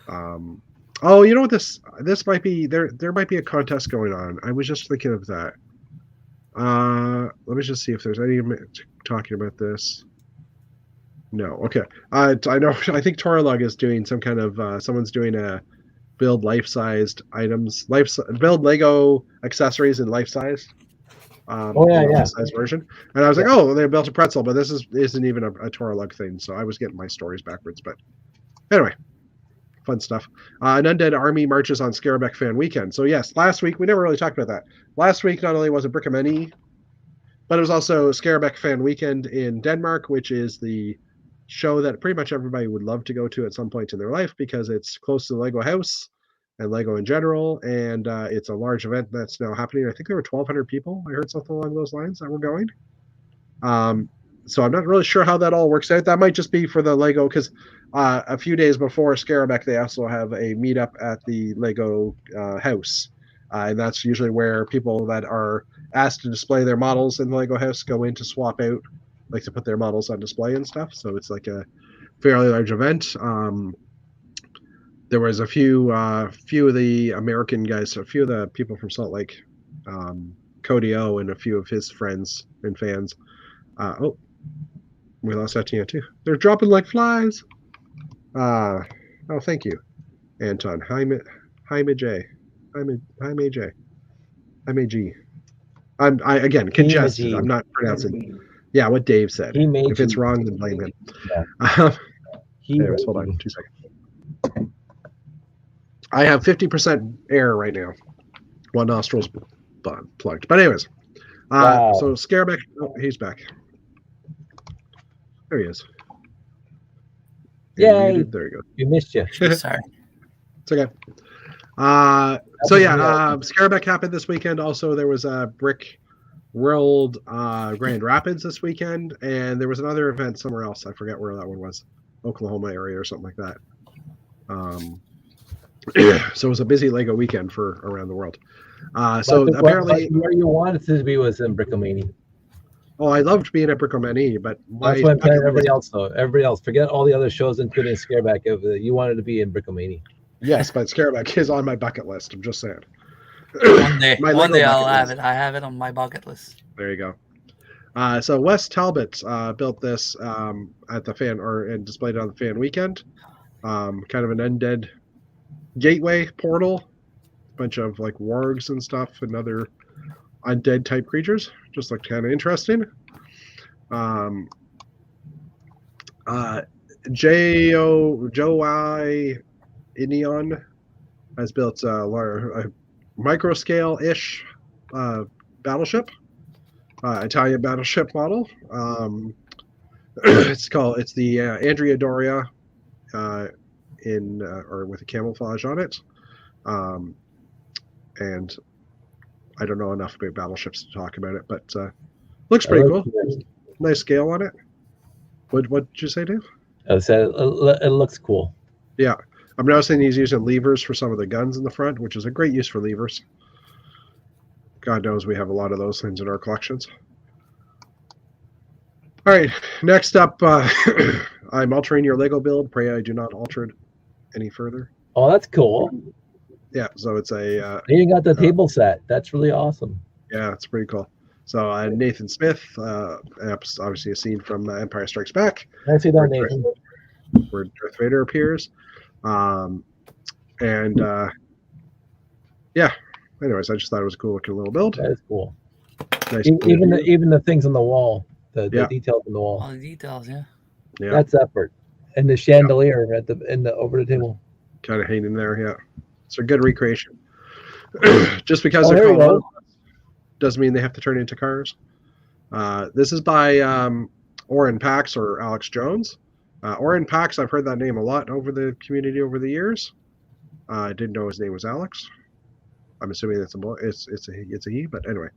Oh, you know what? This might be there might be a contest going on. I was just thinking of that. Let me just see if there's any talking about this. No. Okay. I know. I think Toralug is doing some kind of. Someone's doing a build life-sized items, build Lego accessories in life-size. Oh yeah, yeah. Life-size version. And I was like, oh, they built a pretzel, but this isn't even a Toralug thing. So I was getting my stories backwards. But anyway, fun stuff. An undead army marches on Scarabek Fan Weekend. So yes, last week we never really talked about that. Last week not only was it Brickomanie, but it was also Scarabek Fan Weekend in Denmark, which is the show that pretty much everybody would love to go to at some point in their life because it's close to the Lego house and Lego in general, and it's a large event that's now happening. I think there were 1,200 people. I heard something along those lines that were going. So I'm not really sure how that all works out. That might just be for the Lego, because a few days before Scarabek, they also have a meetup at the Lego house. And that's usually where people that are asked to display their models in the Lego house go in to swap out, like to put their models on display and stuff. So it's like a fairly large event. There was a few of the American guys, a few of the people from Salt Lake, Cody O and a few of his friends and fans. Oh, we lost Etienne too. They're dropping like flies. Oh, thank you, Anton. Jaime J. Jaime J. Jaime G. I again congested. I'm not pronouncing. Yeah, what Dave said. If it's wrong, then blame him. Yeah. Anyways, hold on 2 seconds. I have 50% air right now. One nostril's plugged. But anyways, wow. So Scarabek. Oh, he's back. There he is. Yeah. There you go. We missed you. Sorry. It's okay. So yeah, Scarabek happened this weekend. Also, there was a Brick World Grand Rapids this weekend, and there was another event somewhere else. I forget where that one was, Oklahoma area or something like that. So it was a busy Lego weekend for around the world. So apparently, where you wanted to be was in Brickomanie. Oh, I loved being at Brickomanie, but that's what I'm telling everybody else. Though everybody else, forget all the other shows, including Scarabek. You wanted to be in Brickomanie. Yes, but Scarabek is on my bucket list. I'm just saying. One day I'll have it. I have it on my bucket list. There you go. So Wes Talbot built this at the fan and displayed it on the fan weekend. Kind of an undead gateway portal, a bunch of like wargs and stuff and other undead type creatures. Just looked kind of interesting. Joey Inion has built a micro scale-ish battleship, Italian battleship model. It's the Andrea Doria or with a camouflage on it. And I don't know enough about battleships to talk about it, but looks pretty cool. Nice scale on it. What did you say, Dave? I said it looks cool. Yeah. I'm noticing he's using levers for some of the guns in the front, which is a great use for levers. God knows we have a lot of those things in our collections. All right, next up, I'm altering your Lego build. Pray I do not alter it any further. Oh, that's cool. Yeah, so it's a... you got the table set. That's really awesome. Yeah, it's pretty cool. So Nathan Smith, obviously a scene from Empire Strikes Back. I see that, Nathan. Where Darth Vader appears. Yeah. Anyways, I just thought it was a cool looking little build. That is cool. Nice. Even the things on the wall, the details on the wall. All the details, yeah. That's effort. And the chandelier over the table. Kind of hanging there, yeah. It's a good recreation. Just because they're called doesn't mean they have to turn into cars. This is by Oren Pax or Alex Jones. Oren Pax, I've heard that name a lot over the community over the years. I didn't know his name was Alex. I'm assuming it's a boy. It's a he, but anyway.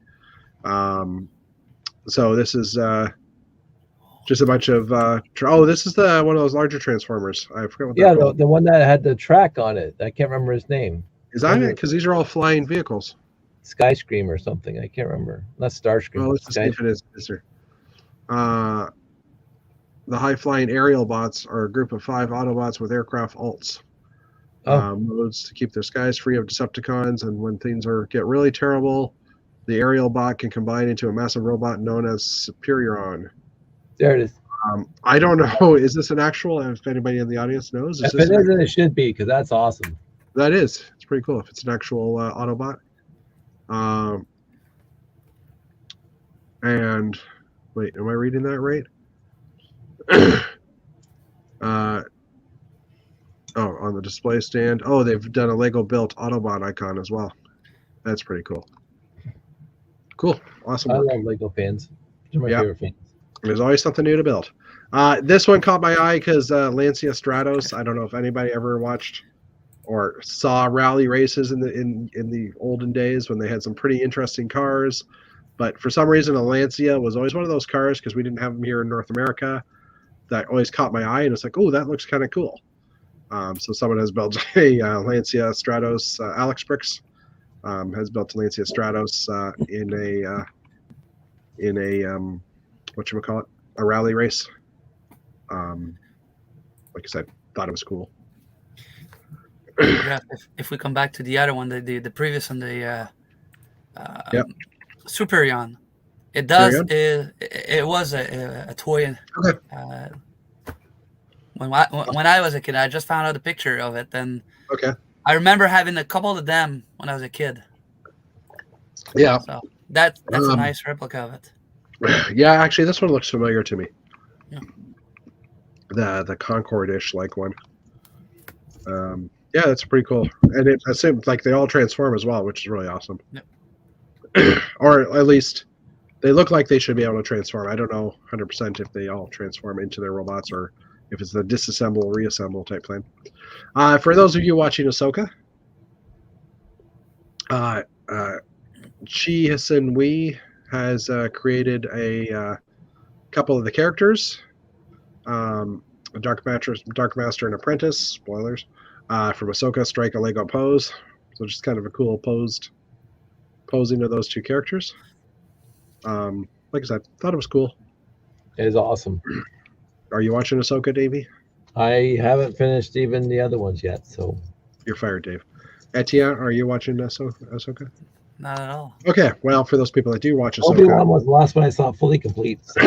So this is just a bunch of this is one of those larger transformers. I forgot what the one that had the track on it. I can't remember his name. Is that it? Because these are all flying vehicles. Skyscream or something. I can't remember. Not Starscream. Oh, let's see if it is. The high-flying aerial bots are a group of 5 Autobots with aircraft alts. Modes to keep their skies free of Decepticons, and when things get really terrible, the aerial bot can combine into a massive robot known as Superion. There it is. I don't know. Is this an actual? If anybody in the audience knows, If it isn't, it should be, because that's awesome. That is. It's pretty cool if it's an actual Autobot. And wait, am I reading that right? On the display stand. Oh, they've done a Lego built Autobot icon as well. That's pretty cool. Cool. Awesome work. I love Lego fans. They're my favorite fans. There's always something new to build. This one caught my eye because Lancia Stratos. I don't know if anybody ever watched or saw rally races in the olden days when they had some pretty interesting cars. But for some reason, a Lancia was always one of those cars, because we didn't have them here in North America, that always caught my eye. And it's like, oh, that looks kind of cool. So someone has built a Lancia Stratos. Alex Bricks has built a Lancia Stratos in a whatchamacallit, a rally race. Like I said, thought it was cool. Yeah, if we come back to the other one, the previous one, the Superion, it does. It was a toy. Okay. When I was a kid, I just found out a picture of it. And okay, I remember having a couple of them when I was a kid. Yeah. So that's a nice replica of it. Yeah, actually, this one looks familiar to me. Yeah. The Concorde-ish like one. Yeah, that's pretty cool. And it seems like they all transform as well, which is really awesome. Yep. Or at least they look like they should be able to transform. I don't know 100% if they all transform into their robots or if it's the disassemble, reassemble type thing. For those of you watching Ahsoka, Chi Hassan Wee has created a couple of the characters. Dark Master and Apprentice, spoilers, from Ahsoka, Strike a Lego Pose. So just kind of a cool posing of those two characters. Like I said, thought it was cool. It is awesome. Are you watching Ahsoka, Davey? I haven't finished even the other ones yet, so. You're fired, Dave. Etienne, are you watching Ahsoka? Not at all. Okay, well, for those people that do watch Ahsoka. Obi-Wan was the last one I saw fully complete. So.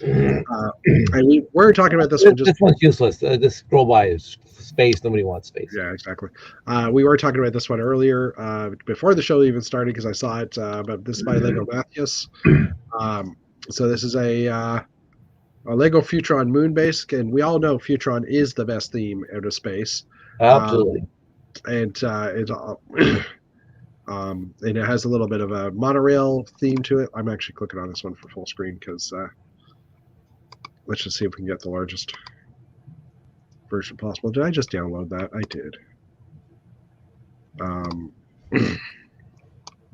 We're talking about this one. This one's useless. This scroll by is space. Nobody wants space. Yeah, exactly. We were talking about this one earlier before the show even started because I saw it. But this is by Lego Matthews. So this is a Lego Futron moon base, and we all know Futron is the best theme out of space. Absolutely. And it has a little bit of a monorail theme to it. I'm actually clicking on this one for full screen because let's just see if we can get the largest version possible. Did I just download that? I did.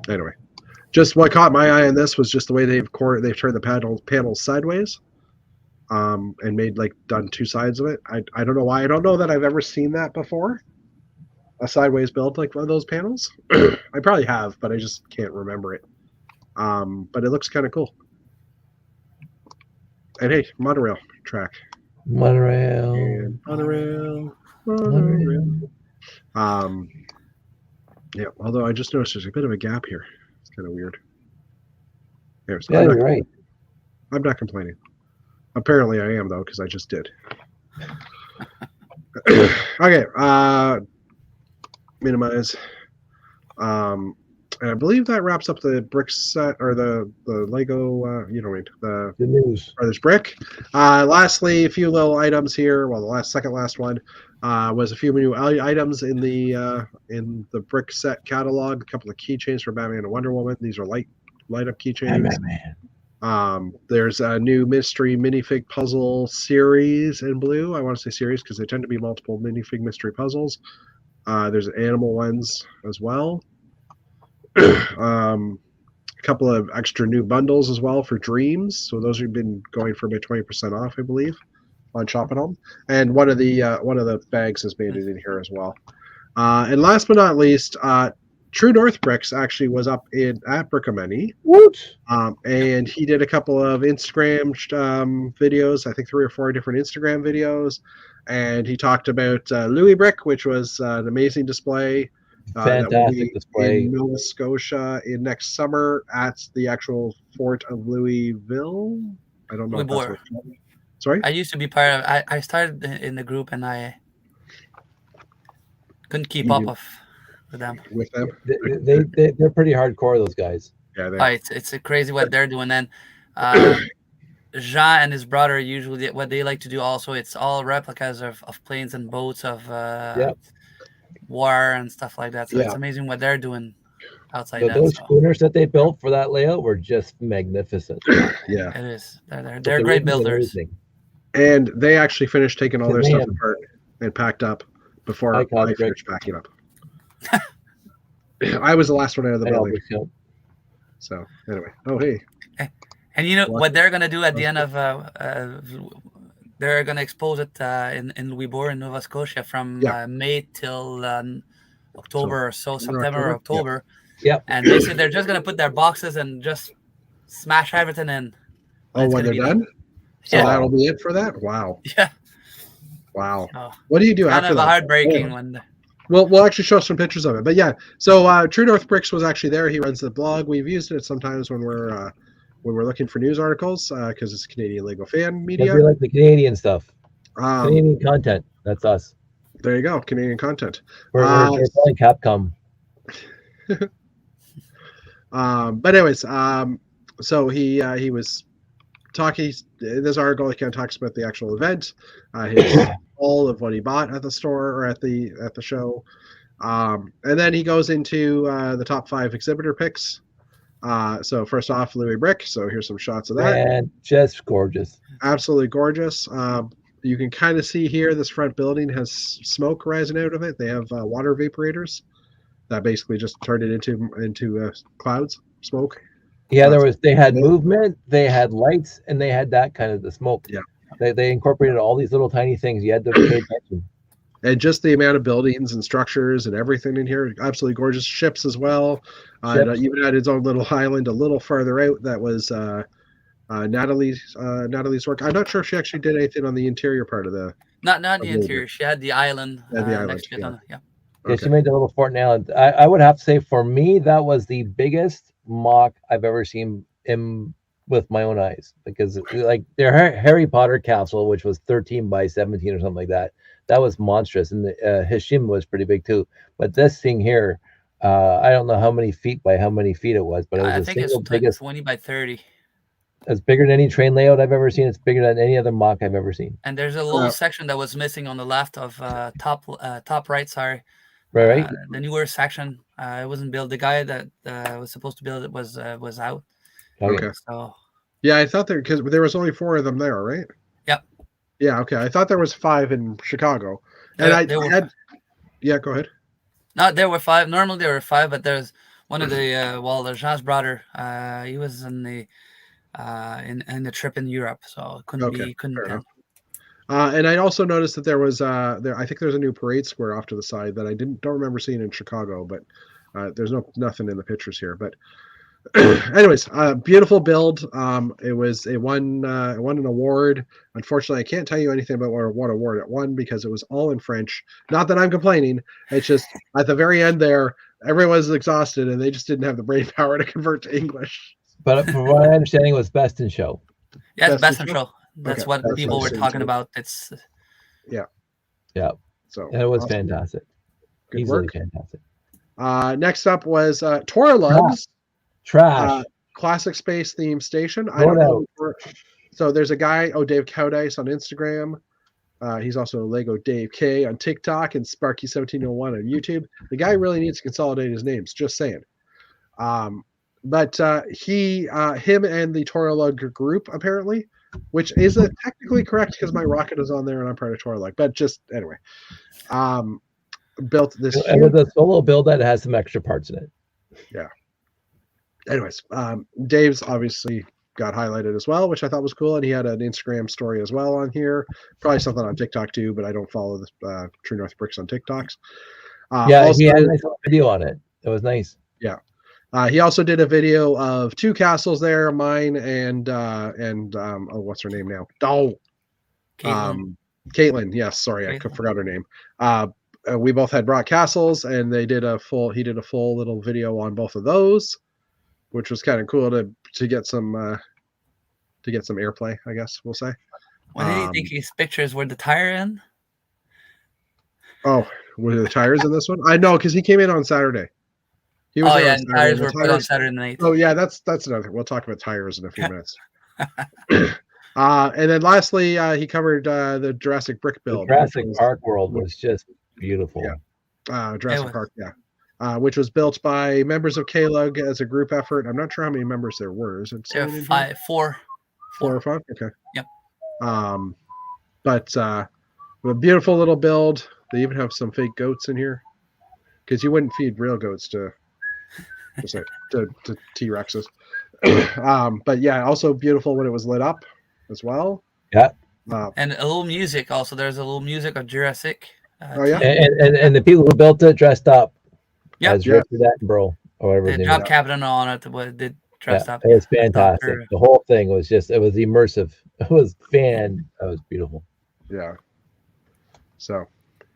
Anyway, just what caught my eye on this was just the way they've turned the panels sideways, and done two sides of it. I don't know why. I don't know that I've ever seen that before. A sideways build like one of those panels. I probably have, but I just can't remember it. But it looks kind of cool. And hey, monorail track. Monorail. And monorail. Yeah, although I just noticed there's a bit of a gap here. It's kind of weird. There, so yeah, you're right. I'm not complaining. Apparently I am, though, because I just did. Okay, minimize. And I believe that wraps up the brick set, or the Lego, the news. Brothers Brick. Lastly, a few little items here. Well, the second last one was a few new items in the brick set catalog. A couple of keychains for Batman and Wonder Woman. These are light up keychains. There's a new mystery minifig puzzle series in blue. I want to say series because they tend to be multiple minifig mystery puzzles. There's animal ones as well. A couple of extra new bundles as well for Dreams. So those have been going for about 20% off, I believe, on Shop at Home. And one of the bags has made it in here as well. And last but not least, True North Bricks actually was up at Brickomanie. And he did a couple of Instagram videos, I think 3 or 4 different Instagram videos. And he talked about Louis Brick, which was an amazing display. Fantastic display in Nova Scotia in next summer at the actual Fort of Louisville. I don't know We if that's bore. what. Sorry? I used to be part of. I started in the group and I couldn't keep up with them. With them? They're pretty hardcore, those guys. Yeah, Oh, it's crazy what they're doing. And Jean and his brother usually what they like to do also. It's all replicas of planes and boats of war and stuff like that. So it's amazing what they're doing outside that. Those schooners that they built for that layout were just magnificent. Yeah, it is. They're great builders. And they actually finished taking all their stuff apart and packed up before I finished packing up. I was the last one out of the building. So anyway, hey. And you know what they're gonna do at the end of they're gonna expose it in Louisbourg in Nova Scotia from May till October or so, September or October. Yep. And they said they're just gonna put their boxes and just smash everything in. Oh, when they're done? So that'll be it for that? Wow. Yeah. Wow. What do you do after that? Kind of heartbreaking when. We'll actually show some pictures of it. But yeah, so True North Bricks was actually there. He runs the blog. We've used it sometimes when we're looking for news articles because it's Canadian Lego fan media. We like the Canadian stuff. Canadian content. That's us. There you go. Canadian content. We're playing Capcom. But anyways, so he was talking in this article. He kind of talks about the actual event, all of what he bought at the store or at the show, and then he goes into the top 5 exhibitor picks. So first off, Louis Brick. So here's some shots of that. And just gorgeous. Absolutely gorgeous. You can kind of see here this front building has smoke rising out of it. They have water vaporators that basically just turned it into clouds, smoke. Yeah, they had movement, they had lights, and they had that kind of the smoke. Yeah. They incorporated all these little tiny things. You had to pay attention. And just the amount of buildings and structures and everything in here, absolutely gorgeous. Ships as well. Even had its own little island a little farther out. That was Natalie's work. I'm not sure if she actually did anything on the interior part of the. Not the interior. She had the island. Next to it. Yeah, she made the little fort and island. I would have to say, for me, that was the biggest mock I've ever seen with my own eyes, because like their Harry Potter castle, which was 13 by 17 or something like that, that was monstrous, and his shim was pretty big too. But this thing here, I don't know how many feet by how many feet it was, but it was I think it's biggest 20 by 30. It's bigger than any train layout I've ever seen. It's bigger than any other mock I've ever seen. And there's a little section that was missing on the left of top right. Sorry. Right. The newer section, it wasn't built. The guy that was supposed to build it was out. Okay. So. Yeah, I thought because there was only 4 of them there, right? Yep. Yeah. Okay. I thought there was 5 in Chicago, and Yeah, go ahead. No, there were 5. Normally there were 5, but there's one of the Jean's brother. He was in the trip in Europe, so couldn't. And I also noticed that there was I think there's a new parade square off to the side that I don't remember seeing in Chicago, but there's nothing in the pictures here. But anyways, beautiful build. It won an award. Unfortunately, I can't tell you anything about what award it won because it was all in French. Not that I'm complaining. It's just at the very end there, everyone's exhausted and they just didn't have the brain power to convert to English. But from what I'm understanding, it was best in show. Yeah, best in show. That's what people were talking about. It's yeah. So and it was fantastic. Good Easily work. Fantastic. Next up was Torlugs. Trash. Classic Space Theme Station. I don't know. So there's a guy, Dave Cowdice on Instagram. He's also Lego Dave K on TikTok and Sparky1701 on YouTube. The guy really needs to consolidate his names. Just saying. But him and the Torlug group apparently, which is technically correct because my rocket is on there and I'm part of Torlug. But just anyway, built this. And with a solo build that has some extra parts in it. Yeah. Anyways, Dave's obviously got highlighted as well, which I thought was cool, and he had an Instagram story as well on here. Probably something on TikTok too, but I don't follow the True North Bricks on TikToks. He had a nice video on it. It was nice. Yeah. He also did a video of 2 castles there, mine and what's her name now? Caitlin. Yes, sorry, I forgot her name. We both had brought castles, and he did a full little video on both of those, which was kind of cool to get some to get some airplay, I guess we'll say. What did he think his pictures were the tire in? Oh, were the tires in this one? I know, because he came in on Saturday. He was and tires were put on Saturday night. Oh yeah, that's another. We'll talk about tires in a few minutes. And then lastly, he covered the Jurassic Brick build. The Jurassic Park world was just beautiful. Yeah, Jurassic Park, yeah. Which was built by members of KLUG as a group effort. I'm not sure how many members there were. Is it four or five? Okay. Yep. But a beautiful little build. They even have some fake goats in here, because you wouldn't feed real goats to T-Rexes. But yeah, also beautiful when it was lit up as well. Yeah. And a little music also. There's a little music of Jurassic. And the people who built it dressed up. Yep. As Richard Attenborough or whatever. They dropped cabin on it. Did dressed up. It was fantastic. The whole thing was it was immersive. It was beautiful. Yeah. So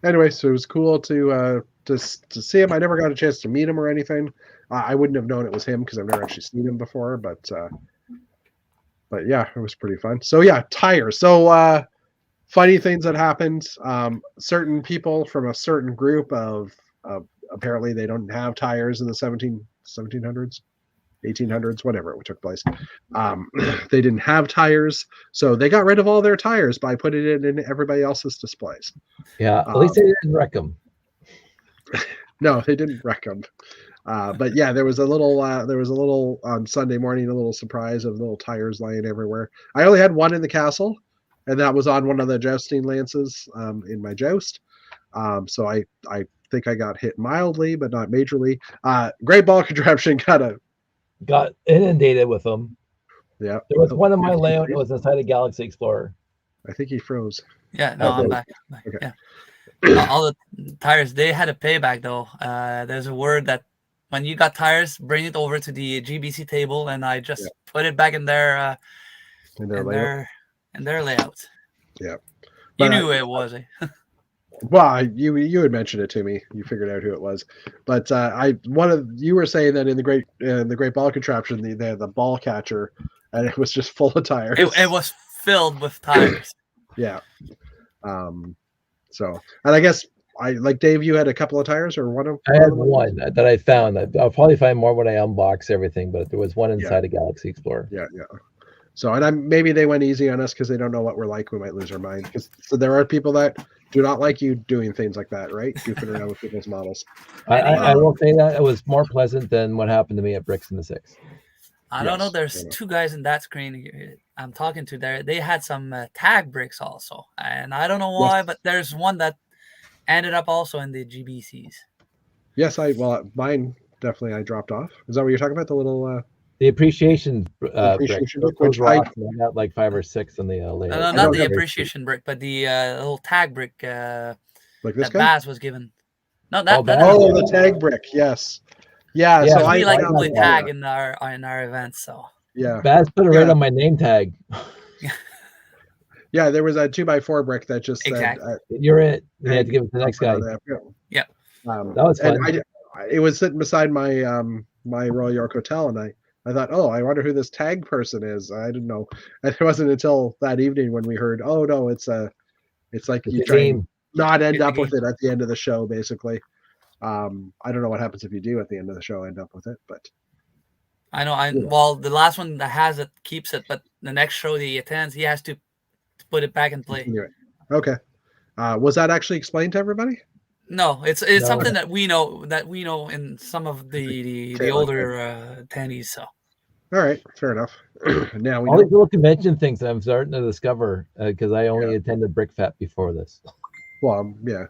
anyway, so it was cool to see him. I never got a chance to meet him or anything. I wouldn't have known it was him because I've never actually seen him before. But yeah, it was pretty fun. So yeah, tires. So funny things that happened. Certain people from a certain group of apparently they don't have tires in the 1700s, 1800s, whatever it took place. They didn't have tires, so they got rid of all their tires by putting it in everybody else's displays. Yeah, at least they didn't wreck them. No, they didn't wreck them. But yeah, there was a little on Sunday morning, a little surprise of little tires lying everywhere. I only had one in the castle, and that was on one of the jousting lances in my joust. So I think I got hit mildly, but not majorly. Great Ball Contraption got inundated with them. Yeah, there was one in my layout that was inside a Galaxy Explorer. I think he froze. Yeah, no, I'm back. Okay. Yeah. All the tires, they had a payback though. There's a word that when you got tires, bring it over to the GBC table, and I just put it back in their layout. Yeah, you knew who it was. Eh? Well, you had mentioned it to me. You figured out who it was, but you were saying that in the great ball contraption, the ball catcher, and it was just full of tires. It was filled with tires. Yeah. So, and I guess like Dave, you had a couple of tires, or one of? I had one that I found. I'll probably find more when I unbox everything, but there was one inside a Galaxy Explorer. Yeah. So, and maybe they went easy on us because they don't know what we're like. We might lose our mind. So there are people that do not like you doing things like that, right? Goofing around with people's models. I will say that it was more pleasant than what happened to me at Bricks in the Six. I don't know. There's two guys in that screen I'm talking to there. They had some tag bricks also, and I don't know why, but there's one that ended up also in the GBCs. Yes, mine definitely I dropped off. Is that what you're talking about? The little the appreciation brick, which I got like 5 or 6 in the layout. No, not the appreciation brick, but the little tag brick like this that Baz was given. No, that the tag brick. Yes. Yeah, so we like to play tag in our events. So yeah, Baz put it right on my name tag. Yeah, there was a 2x4 brick that just said, "You're it." You had to give it to the next guy. Yeah, that was fun. And it was sitting beside my my Royal York Hotel, and I thought, oh, I wonder who this tag person is. I didn't know, and it wasn't until that evening when we heard, oh no, it's like you try and not end up with it at the end of the show, basically. I don't know what happens if you do at the end of the show end up with it, but I know. Well, the last one that has it keeps it, but the next show that he attends, he has to put it back in play. Okay. Was that actually explained to everybody? No, it's something that we know in some of the older attendees. So. All right, fair enough. Now we all these little convention things that I'm starting to discover because I only attended BrickFest before this. Well, yeah.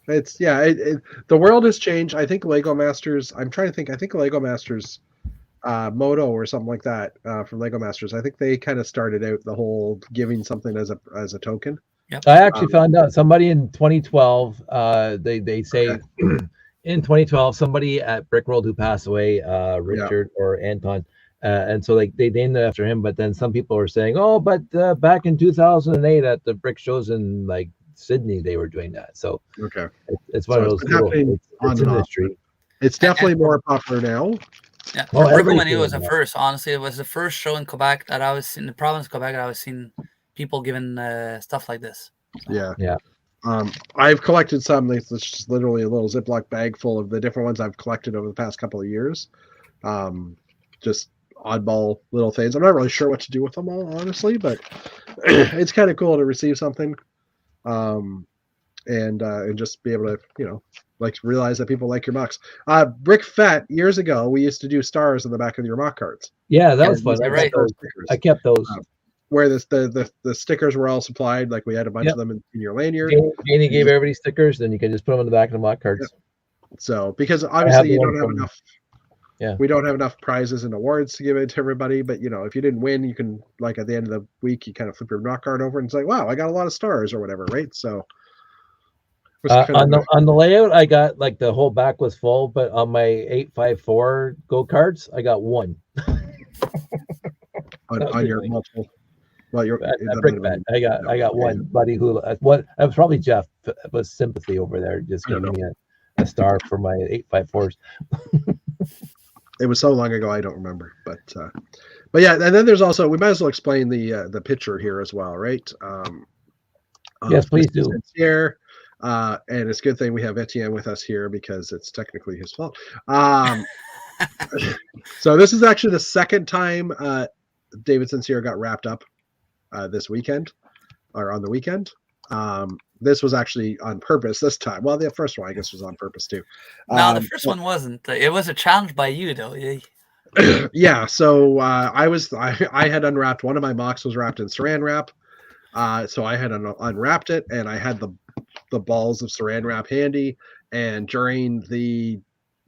It's the world has changed. I think Lego Masters. I'm trying to think. I think Lego Masters, Moto or something like that from Lego Masters. I think they kind of started out the whole giving something as a token. Yep. I actually found out somebody in 2012. They say in 2012 somebody at Brickworld who passed away, Richard or Anton, and so they named it after him. But then some people were saying, oh, but back in 2008 at the Brick shows in like Sydney, they were doing that. So it's one of those cool. It's industry. It's definitely more popular now. Yeah, Oh, Brickomanie was everything. the first. Honestly, it was the first show in Quebec that I was in the province of Quebec that I was seeing people giving stuff like this. So. Yeah. I've collected some. It's just literally a little Ziploc bag full of the different ones I've collected over the past couple of years. Just oddball little things. I'm not really sure what to do with them all, honestly, but it's kind of cool to receive something, and just be able to, like, realize that people like your mucks. Brick Fat, years ago, we used to do stars in the back of your mock cards. Yeah, that was fun. Right. I kept those. Where the stickers were all supplied, like we had a bunch of them in your lanyard. Janie gave everybody stickers, then you can just put them in the back of the mock cards. Yep. So, because obviously you don't have from, enough. Yeah. We don't have enough prizes and awards to give it to everybody, but if you didn't win, you can, like, at the end of the week, you kind of flip your knock card over and say, "Wow, I got a lot of stars" or whatever, right? So on the layout, I got, like, the whole back was full, but on my 854 go cards, I got one. on your multiple. Well, you're Brickbat. I got one buddy who what it was probably Jeff. It was sympathy over there, just giving me a star for my 854s. It was so long ago, I don't remember, but yeah. And then there's also, we might as well explain the picture here as well, right? Yes, please do. Here, and it's a good thing we have Etienne with us here because it's technically his fault. So this is actually the second time David Sincere got wrapped up this weekend, or on the weekend. This was actually on purpose this time. Well, the first one, I guess, was on purpose too. No, the first one wasn't. It was a challenge by you, though. Yeah. So I had unwrapped one of my mocks, was wrapped in saran wrap. So I had unwrapped it, and I had the balls of saran wrap handy. And during it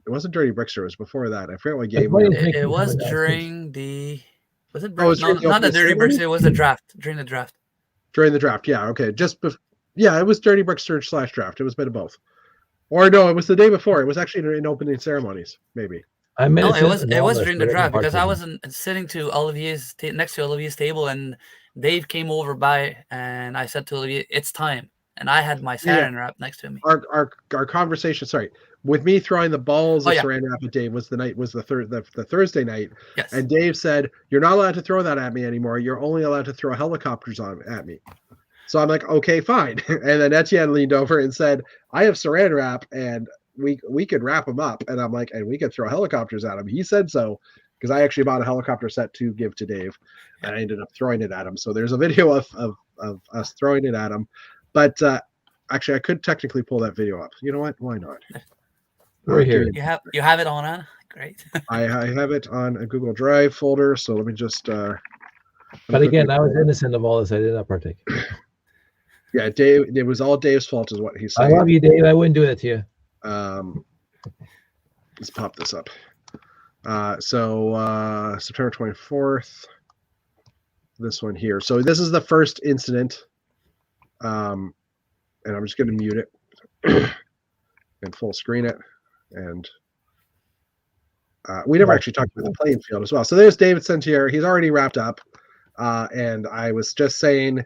wasn't Dirty Brickster, it was before that. I forget what game. It was during the. Was it? Not the Dirty Brickster. It was the draft. During the draft. During the draft, yeah. Okay, yeah, it was Dirty Brickster / draft. It was a bit of both. Or no, it was the day before. It was actually in opening ceremonies, maybe. It was during the draft, because I was sitting to Olivier's next to Olivier's table, and Dave came over by, and I said to Olivier, "It's time," and I had my saran wrap next to me. Our conversation, sorry, with me throwing the balls of saran wrap at Dave was the Thursday night. Yes. And Dave said, "You're not allowed to throw that at me anymore. You're only allowed to throw helicopters at me." So I'm like, "Okay, fine." And then Etienne leaned over and said, "I have saran wrap, and we could wrap them up." And I'm like, "And we could throw helicopters at him." He said so, because I actually bought a helicopter set to give to Dave, and I ended up throwing it at him. So there's a video of us throwing it at him. But actually, I could technically pull that video up. You know what? Why not? We're here. You have it on, huh? Great. I have it on a Google Drive folder. So let me just. But again, I was innocent of all this. I did not partake. Yeah, Dave. It was all Dave's fault, is what he said. I love you, Dave. I wouldn't do that to you. Let's pop this up. So September 24th. This one here. So this is the first incident. And I'm just going to mute it and full screen it. And we never actually talked about the playing field as well. So there's David Sentier. He's already wrapped up. And I was just saying,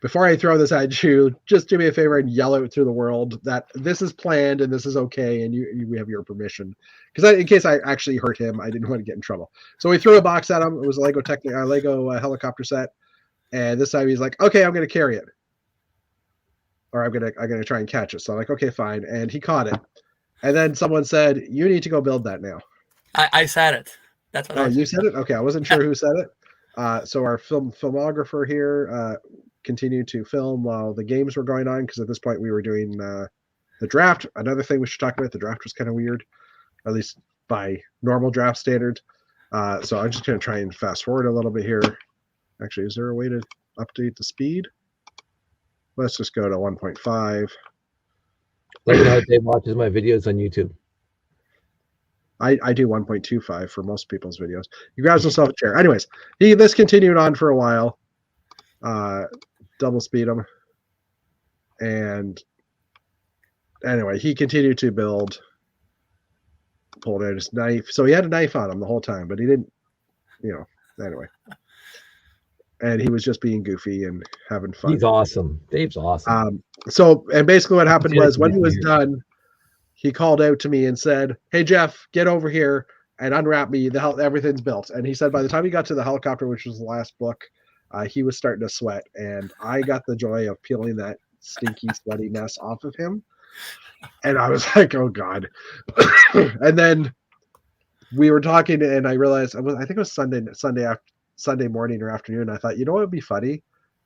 before I throw this at you, just do me a favor and yell it through the world that this is planned and this is okay, and we have your permission. Because in case I actually hurt him, I didn't want to get in trouble. So we threw a box at him. It was a Lego helicopter set, and this time he's like, "Okay, I'm going to carry it, or I'm gonna try and catch it." So I'm like, "Okay, fine," and he caught it. And then someone said, "You need to go build that now." I said it. That's what. You said it. Okay, I wasn't sure who said it. So our filmographer here continued to film while the games were going on, because at this point we were doing the draft. Another thing we should talk about: the draft was kind of weird, at least by normal draft standard. So I'm just going to try and fast forward a little bit here. Actually, is there a way to update the speed? Let's just go to 1.5. Let me know how Dave watches my videos on YouTube. I do 1.25 for most people's videos. He grabs himself a chair. Anyways, this continued on for a while. Double speed him. And anyway, he continued to build. Pulled out his knife. So he had a knife on him the whole time, but he didn't, anyway. And he was just being goofy and having fun. He's awesome. Dave's awesome. And basically what happened was, when he was done, he called out to me and said, "Hey, Jeff, get over here and unwrap me. Everything's built. And he said by the time he got to the helicopter, which was the last book, he was starting to sweat, and I got the joy of peeling that stinky, sweaty mess off of him. And I was like, oh God. And then we were talking, and I realized I think it was Sunday morning or afternoon. I thought, you know what would be funny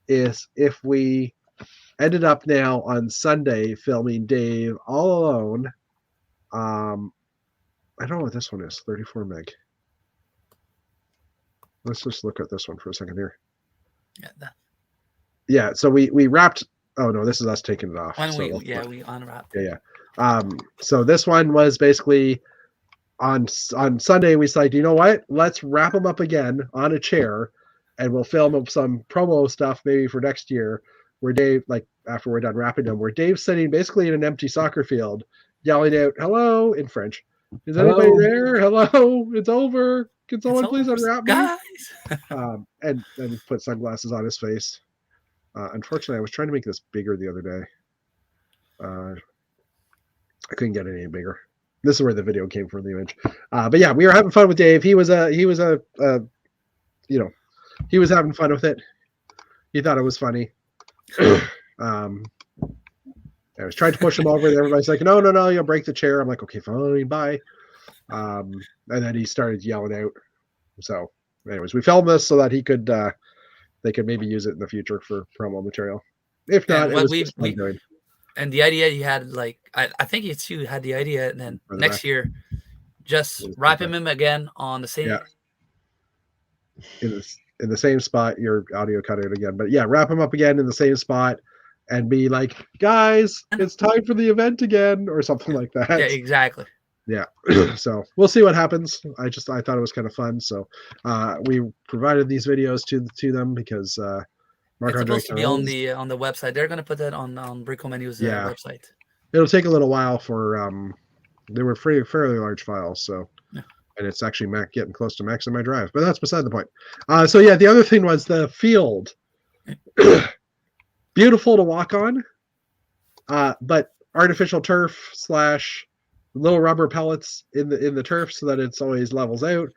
is if we ended up now on Sunday filming Dave all alone. I don't know what this one is. 34 meg. Let's just look at this one for a second here. Yeah. So we wrapped. Oh no, this is us taking it off. When we unwrapped. Yeah. So this one was basically on Sunday. We said, you know what? Let's wrap them up again on a chair, and we'll film some promo stuff maybe for next year. Where Dave, like after we're done wrapping them, where Dave's sitting basically in an empty soccer field, yelling out "Hello" in French. Is anybody there? Hello, it's over. Can someone please unwrap me? Guys. And then put sunglasses on his face. Unfortunately, I was trying to make this bigger the other day. I couldn't get it any bigger. This is where the video came from, the image. But yeah, we were having fun with Dave. He was he was having fun with it. He thought it was funny. I was trying to push him over, and everybody's like, no, you'll break the chair. I'm like, okay, fine, bye. And then he started yelling out. So anyways, we filmed this so that they could maybe use it in the future for promo material. If not, it was just fun doing. And the idea you had, like, I think it's you had the idea, and then next year, just wrap him in again on the same. Yeah. In the same spot, your audio cut out again. But yeah, wrap him up again in the same spot and be like, guys, it's time for the event again, or something like that. Yeah, exactly. Yeah. So we'll see what happens. I thought it was kind of fun. So we provided these videos to them because It's supposed to be on the website. They're going to put that on Bricomanie's website. It'll take a little while for they were fairly large files, so and it's actually getting close to maxing my drive, but that's beside the point. So yeah, the other thing was the field. Beautiful to walk on, but artificial turf / little rubber pellets in the turf so that it's always levels out.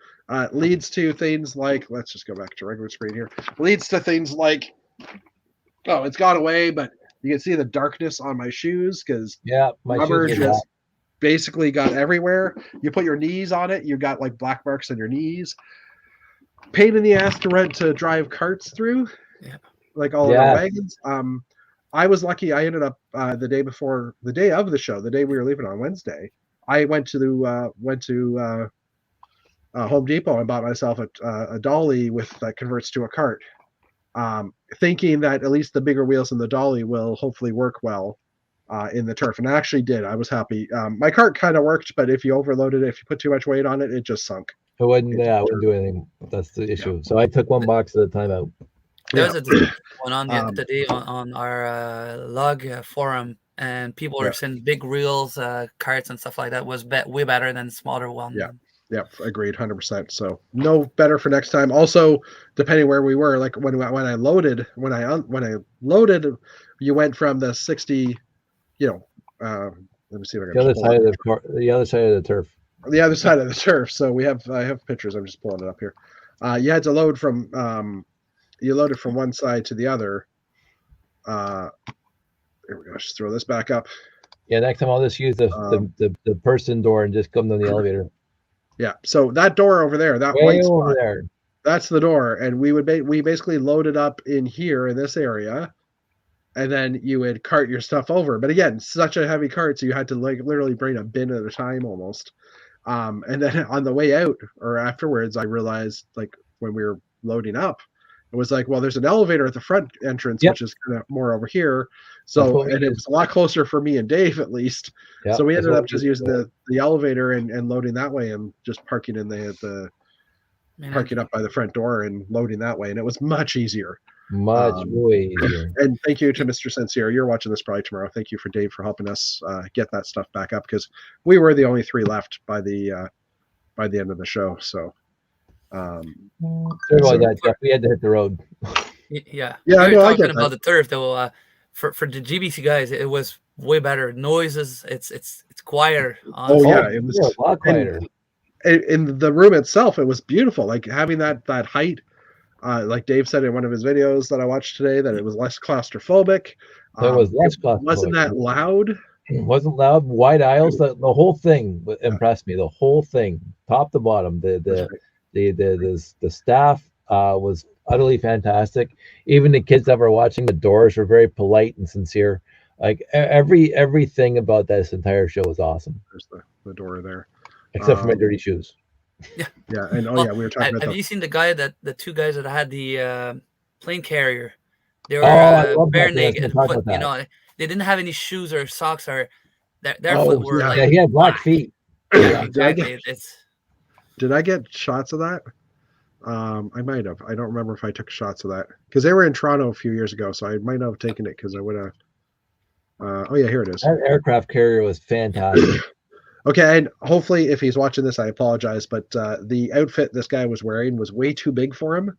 Leads to things like, let's just go back to regular screen here. Leads to things like, oh, it's gone away, but you can see the darkness on my shoes because my rubber shoes just basically got everywhere. You put your knees on it, you got like black marks on your knees. Pain in the ass to drive carts through. Yeah. Like all of our wagons. I was lucky. I ended up the day of the show, the day we were leaving on Wednesday. I went to Home Depot and bought myself a dolly that converts to a cart, thinking that at least the bigger wheels in the dolly will hopefully work well in the turf. And I actually did. I was happy. My cart kind of worked, but if you overloaded it, if you put too much weight on it, it just sunk. It wouldn't do anything. That's the issue. Yeah. So I took one box at a time out. There was a discussion going on the other day on our log forum, and people were saying big reels, carts and stuff like that was way better than smaller one. Yeah, agreed, 100%. So no better for next time. Also, depending where we were, like when I loaded, you went from the 60, let me see if I can. The other side of the turf. The other side of the turf. So I have pictures. I'm just pulling it up here. You had to load from. You loaded from one side to the other. Here we go. Just throw this back up. Yeah, next time I'll just use the person door and just come down the elevator. Yeah. So that door over there, that way white spot, over there, that's the door, and we basically loaded up in here in this area, and then you would cart your stuff over. But again, such a heavy cart, so you had to like literally bring a bin at a time almost. And then on the way out or afterwards, I realized like when we were loading up, it was like, well, there's an elevator at the front entrance, which is kind of more over here. So, and it was a lot closer for me and Dave, at least. Yep. So we ended up just using the elevator and loading that way and just parking in parking up by the front door and loading that way. And it was much easier. Way easier. And thank you to Mr. Sincere. You're watching this probably tomorrow. Thank you for Dave for helping us get that stuff back up because we were the only 3 left by the end of the show. So. Sorry about that, Jeff. We had to hit the road. Yeah. I know. I get about the turf though. For the GBC guys, it was way better. Noises, it's quieter. It was a lot quieter. in the room itself, it was beautiful. Like having that height. Like Dave said in one of his videos that I watched today, that it was less claustrophobic. It was less claustrophobic. Wasn't that loud? It wasn't loud. Wide aisles. The whole thing impressed me. The whole thing, top to bottom. The staff was utterly fantastic. Even the kids that were watching, the doors were very polite and sincere. Like everything about this entire show was awesome. There's the door there, except for my dirty shoes. Yeah, and we were talking about. Have you seen the two guys that had the plane carrier? They were bare naked foot. You know, they didn't have any shoes or socks, or their foot were like. Yeah, he had black feet. Yeah, exactly. Did I get shots of that? I might have. I don't remember if I took shots of that because they were in Toronto a few years ago, so I might not have taken it because I would have. Oh yeah, here it is. That aircraft carrier was fantastic. Okay, and hopefully if he's watching this, I apologize, but the outfit this guy was wearing was way too big for him.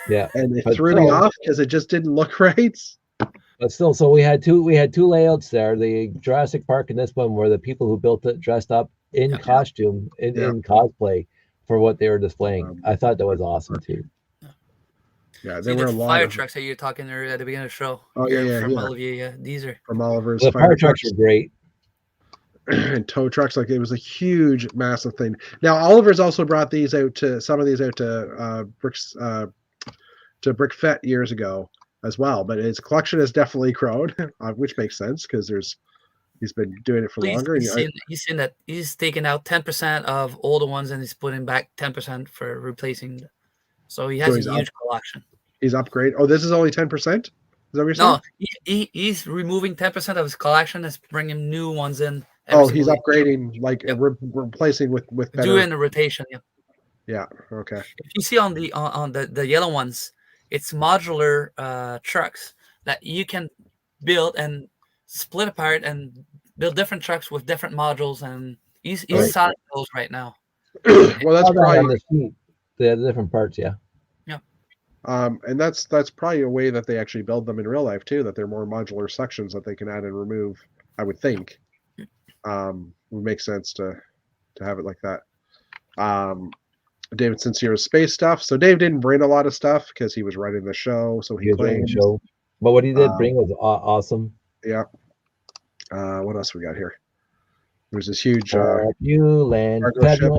Yeah. And it threw me off because it just didn't look right. But still, so we had two layouts there. The Jurassic Park and this one were the people who built it dressed up in costume, in cosplay for what they were displaying. I thought that was awesome too. Yeah, there were a lot fire of trucks that you were talking there at the beginning of the show. Oh yeah, from Olivier, yeah. These are from Oliver's. The fire trucks are great. And tow trucks, like it was a huge, massive thing. Now Oliver's also brought these out to Brickfet years ago as well, but his collection has definitely grown, which makes sense because he's been doing it for longer. He's seen that he's taken out 10% of all the ones and he's putting back 10% for replacing. So he has a huge collection. He's upgraded. Oh, this is only 10%. Is that what you're saying? No, he's removing 10% of his collection and bringing new ones in. Oh, he's upgrading, like replacing with better. Doing a rotation. Yeah. Yeah. Okay. If you see on the yellow ones, it's modular trucks that you can build and split apart and build different trucks with different modules, and he's selling those right now. Well, that's probably the different parts. Yeah. Yeah. And that's probably a way that they actually build them in real life too. That they're more modular sections that they can add and remove. I would think. Would make sense to have it like that. David Sincere's space stuff. So Dave didn't bring a lot of stuff because he was running the show. So he claimed. But what he did bring was awesome. Yeah. What else we got here? There's this huge cargo ship.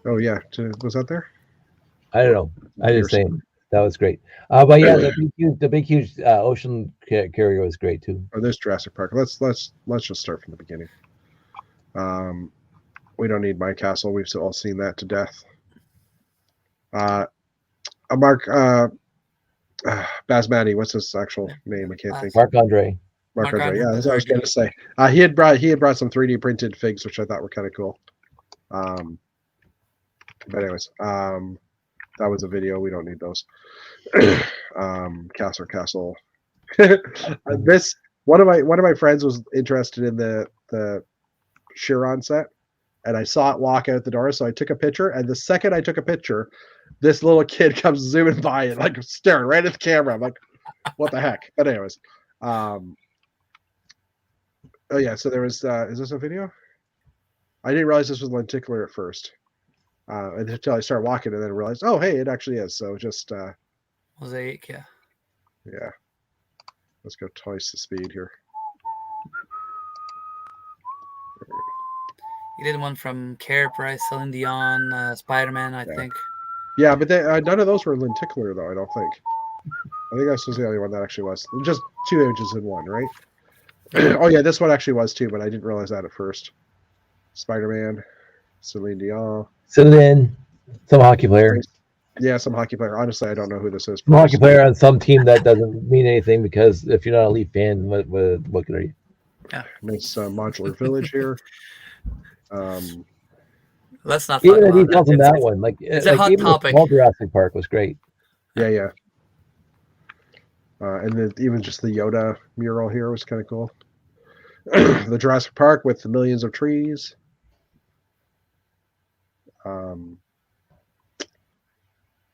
Oh yeah, was that there? I don't know. I just saying that was great. But yeah, the big huge ocean carrier was great too. Oh, there's Jurassic Park. Let's just start from the beginning. We don't need my castle. We've all seen that to death. Mark Basmati, what's his actual name? I can't think. Mark Andre. Mark Andre. Yeah, that's what I was going to say. He had brought some 3D printed figs, which I thought were kind of cool. But anyways, that was a video. We don't need those. Castle. This one of my friends was interested in the Chiron set, and I saw it walk out the door, so I took a picture. And the second I took a picture, this little kid comes zooming by and like staring right at the camera. I'm like, what the heck? But anyways, oh yeah. So there was. Is this a video? I didn't realize this was lenticular at first. Until I started walking and then realized, oh, hey, it actually is. So just mosaic, yeah. Yeah. Let's go twice the speed here. You did one from Care Price, Celine Dion, Spider-Man, I think. Yeah, but none of those were lenticular, though, I don't think. I think this was the only one that actually was. Just two images in one, right? Oh, yeah, this one actually was, too, but I didn't realize that at first. Spider-Man, Celine Dion. Celine, some hockey player. Yeah, some hockey player. Honestly, I don't know who this is. Some hockey player on some team that doesn't mean anything because if you're not a Leaf fan, what can you? Yeah. Nice modular village here. Let's not. Even the details on that one, it's a hot topic. The Jurassic Park was great. Yeah. And then even just the Yoda mural here was kind of cool. The Jurassic Park with the millions of trees.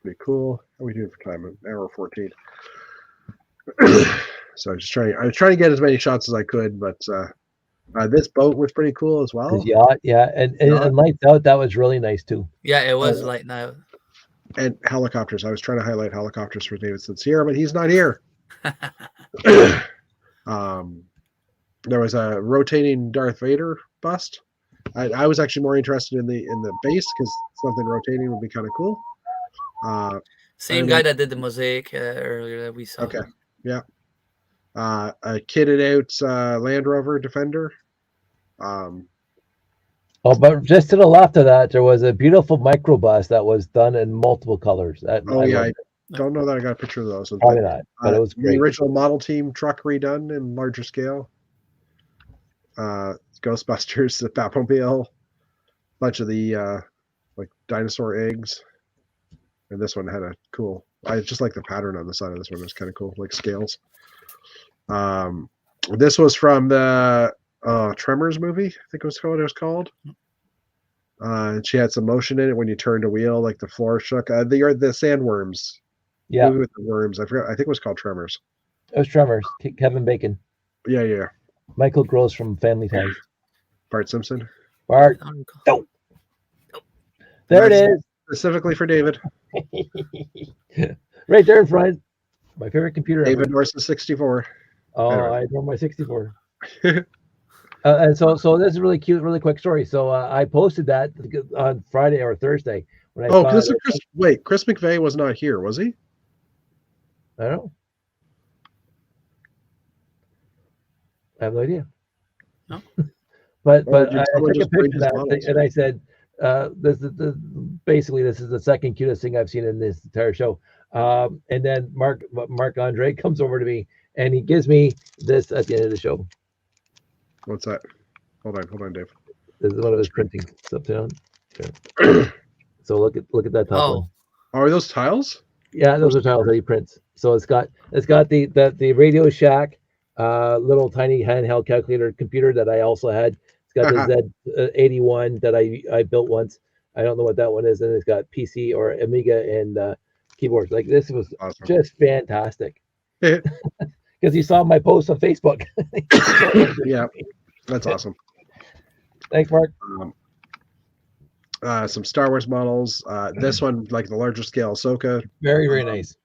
Pretty cool. How are we doing for time? An hour 14. So I was trying to get as many shots as I could, but This boat was pretty cool as well. His yacht, yeah, and lights out. That was really nice too. Yeah, it was light now. And helicopters. I was trying to highlight helicopters for David Sincere, but he's not here. There was a rotating Darth Vader bust. I was actually more interested in the base because something rotating would be kind of cool. Same guy that did the mosaic earlier that we saw. Okay, yeah. A kitted out Land Rover Defender. But just to the left of that, there was a beautiful micro bus that was done in multiple colors. I don't know that I got a picture of those. Probably not, but it was great. The original model team truck redone in larger scale. Ghostbusters, the Batmobile, bunch of the like dinosaur eggs, and this one had a cool. I just like the pattern on the side of this one. It was kind of cool, like scales. This was from the Tremors movie, I think it was what it was called. And she had some motion in it when you turned a wheel, like the floor shook. The sandworms. Yeah, movie with the worms. I forgot. I think it was called Tremors. It was Tremors. Kevin Bacon. Yeah. Michael Gross from Family Ties. Bart Simpson. Bart. Nope. There it is. Specifically for David. Right there in front. My favorite computer. David Norris 64. Oh, I know my 64. And so this is really cute, really quick story. So I posted that on Friday or Thursday when I Chris McVeigh was not here, was he? I don't know. I have no idea. No. but I took a picture of that and I said, this is the second cutest thing I've seen in this entire show. And then Mark Andre comes over to me and he gives me this at the end of the show. What's that? Hold on, Dave. This is one of his printing stuff down. Yeah. So look at that top one. Oh, are those tiles? Yeah, those are tiles that he prints. So it's got the Radio Shack little tiny handheld calculator computer that I also had. It's got the Z81 that I built once. I don't know what that one is, and it's got PC or Amiga and keyboards. Like this was awesome. Just fantastic. Because he saw my post on Facebook. Yeah, that's awesome. Thanks, Mark. Some Star Wars models. This one, like the larger scale Ahsoka. Very, very nice.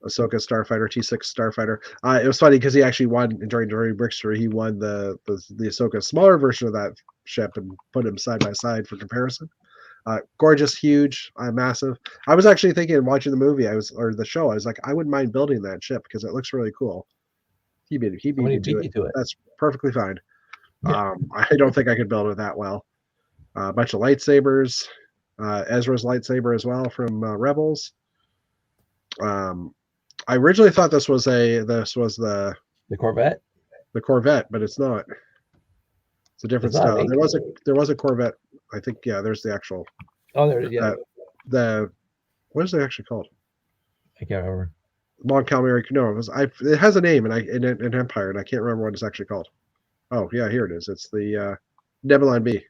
Ahsoka Starfighter, T6 Starfighter. It was funny because he actually won during Brickster. He won the Ahsoka smaller version of that ship and put him side by side for comparison. Gorgeous, huge, massive. I was actually thinking, watching the movie, or the show, I was like, I wouldn't mind building that ship because it looks really cool. He beat me to it. That's perfectly fine. Yeah. I don't think I could build it that well. A bunch of lightsabers, Ezra's lightsaber as well from Rebels. I originally thought this was the Corvette. The Corvette, but it's not. It's a different style. There was a Corvette. I think there's the actual. Oh, there it is. Yeah. What is it actually called? I can't remember. Mon Calamari. No, it has a name in Empire, and I can't remember what it's actually called. Oh yeah, here it is. It's the Nebuline B.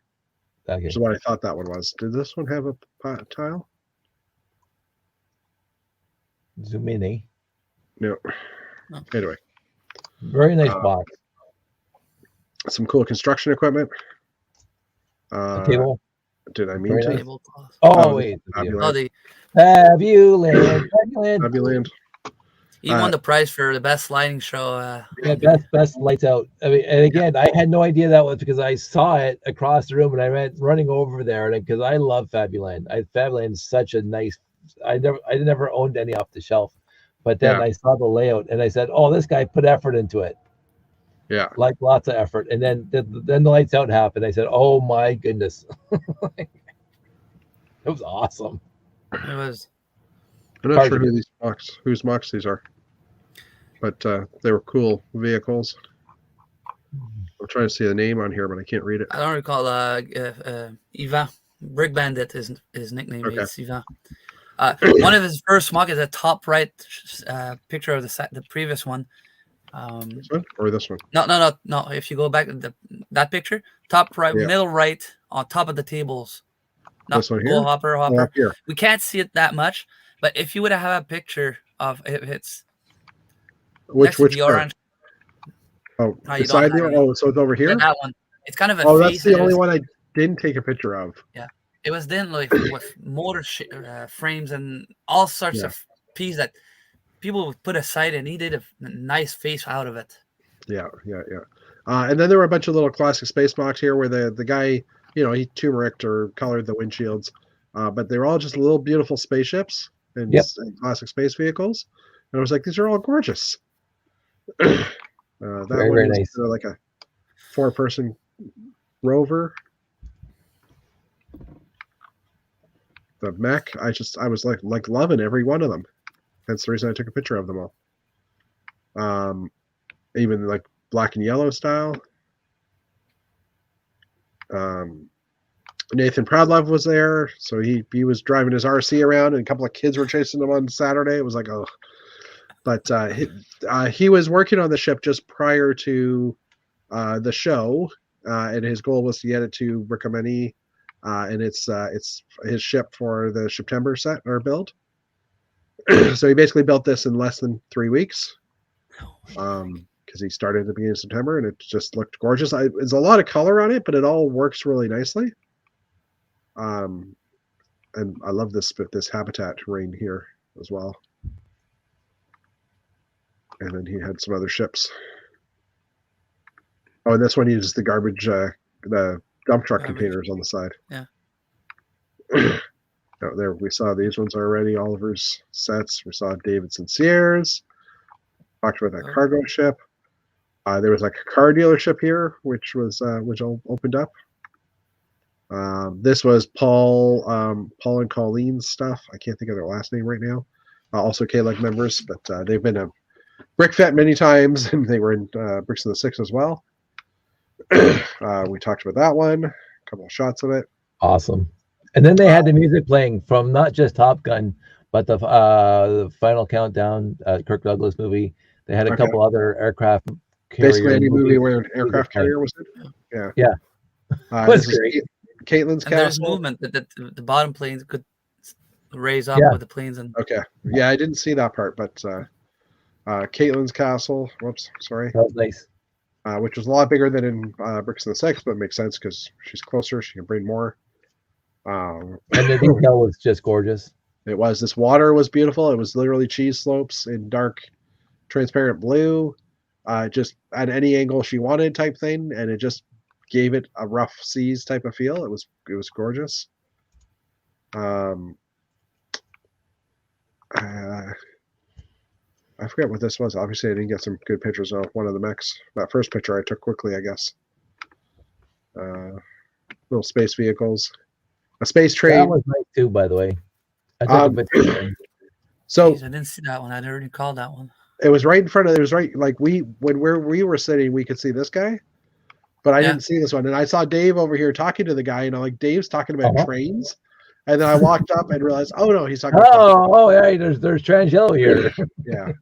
Okay. Which is what I thought that one was. Did this one have a tile? Zoom in, eh? No. Anyway. Very nice box. Some cool construction equipment. A table. Did I mean to? Nice. Wait. Fabuland. Fabuland. He won the prize for the best lighting show. Best lights out. I mean, and again, I had no idea that was because I saw it across the room and I went running over there because I love Fabuland. Fabuland is such a nice. I never owned any off the shelf, but then I saw the layout and I said, "Oh, this guy put effort into it." Yeah, like lots of effort. And then the lights out happened. I said, "Oh my goodness." It was awesome. It was. I'm not sure whose mocks these are, but they were cool vehicles. I'm trying to see the name on here, but I can't read it. I don't recall. Ivan Brick Bandit. His nickname is Ivan. One of his first mock is a top right picture of the previous one. This one or this one? No. If you go back to that picture, top right, middle right, on top of the tables. This one here? Hopper. Up here. We can't see it that much, but if you would have a picture of it's which the orange. Oh, beside you? Oh, so it's over here? Yeah, that one. It's kind of a Oh, face. that's the only one I didn't take a picture of. Yeah, it was then like with motor frames and all sorts of pieces that people would put aside, and he did a nice face out of it. Yeah. And then there were a bunch of little classic space mocks here where the guy, he turmericed or colored the windshields, but they were all just little beautiful spaceships and classic space vehicles. And I was like, these are all gorgeous. That very, one very was nice. like a 4-person rover. The mech, I was like loving every one of them. That's the reason I took a picture of them all. Even like black and yellow style. Nathan Proudlove was there, so he was driving his RC around, and a couple of kids were chasing him on Saturday. It was like, oh. But he was working on the ship just prior to the show, and his goal was to get it to Brickomanie, and it's his ship for the September set or build. So he basically built this in less than 3 weeks, because he started at the beginning of September, and it just looked gorgeous. There's a lot of color on it, but it all works really nicely. And I love this habitat terrain here as well. And then he had some other ships. Oh, and this one uses the garbage, the dump truck containers on the side. Yeah. There we saw these ones already. Oliver's sets. We saw David Sincier's. Talked about that cargo ship. There was like a car dealership here, which opened up. This was Paul and Colleen's stuff. I can't think of their last name right now. Also K-Leg members, but they've been a BrickFet many times, and they were in Bricks of the Six as well. We talked about that one. A couple of shots of it. Awesome. And then they had the music playing from not just Top Gun, but the Final Countdown, Kirk Douglas movie. They had a couple other aircraft carrier. Basically any movie where an aircraft carrier was in. Yeah. Yeah. This is Caitlin's and castle. There's movement that the bottom planes could raise up with the planes. Okay. Yeah, I didn't see that part, but Caitlin's castle. Whoops, sorry. That was nice. Which was a lot bigger than in Bricks of the Six, but it makes sense because she's closer. She can bring more. And the detail was just gorgeous. It was. This water was beautiful. It was literally cheese slopes in dark, transparent blue, just at any angle she wanted type thing, and it just gave it a rough seas type of feel. It was gorgeous. I forget what this was. Obviously, I didn't get some good pictures of one of the mechs. That first picture I took quickly, I guess. Little space vehicles. A space train. That was nice too, by the way. I took a picture. So Jeez, I didn't see that one. I never even called that one. It was right in front of. It was right like when we were sitting, we could see this guy, but I didn't see this one. And I saw Dave over here talking to the guy, and I'm like, Dave's talking about trains. And then I walked up and realized, oh no, he's talking about yeah, there's Trans Yellow here. Yeah.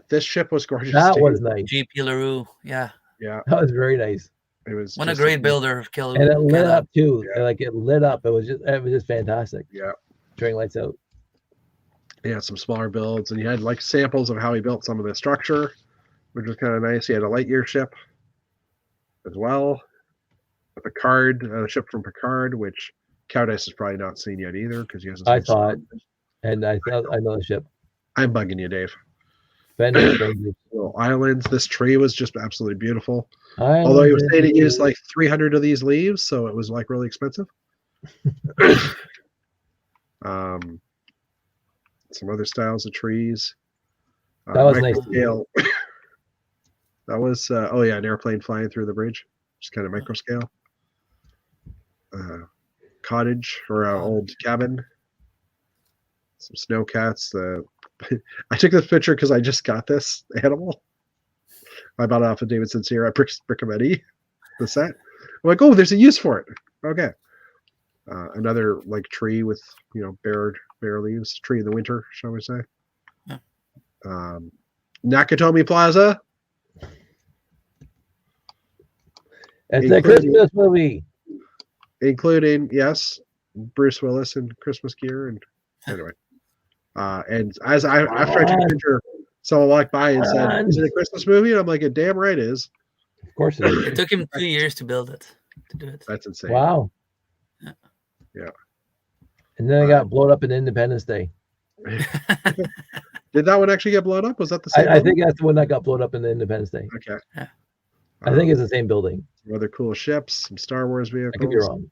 This ship was gorgeous. That was nice. G.P. LaRue. Yeah. Yeah. That was very nice. It was a great builder of Killer. And it lit up too. Yeah. Like it lit up. It was just fantastic. Yeah. Turning lights out. He had some smaller builds, and he had like samples of how he built some of the structure, which was kind of nice. He had a Lightyear ship as well. A Picard, a ship from Picard, which Cowdice has probably not seen yet either because he hasn't. I saw it, and I know the ship. I'm bugging you, Dave. Little islands. This tree was just absolutely beautiful. Although he was saying it used like 300 of these leaves, so it was like really expensive. Some other styles of trees. That was nice. Scale. That was an airplane flying through the bridge, just kind of micro scale. Cottage or old cabin. Some snow cats. I took this picture because I just got this animal. I bought it off of David Sincere at Brickomanie, the set. I'm like, oh, there's a use for it. Okay. Another like tree with bare leaves. Tree in the winter, shall we say? Yeah. Nakatomi Plaza. It's a Christmas movie. Including, yes, Bruce Willis in Christmas gear, and anyway. And after I took a picture, someone walked by and said, "Is it a Christmas movie?" And I'm like, "It damn right is." Of course it is. It took him 2 years to build it. To do it. That's insane. Wow. Yeah. And then I got blown up in Independence Day. Did that one actually get blown up? Was that the same? I think that's the one that got blown up in the Independence Day. Okay. Yeah. I think it's the same building. Some other cool ships, some Star Wars vehicles. I could be wrong.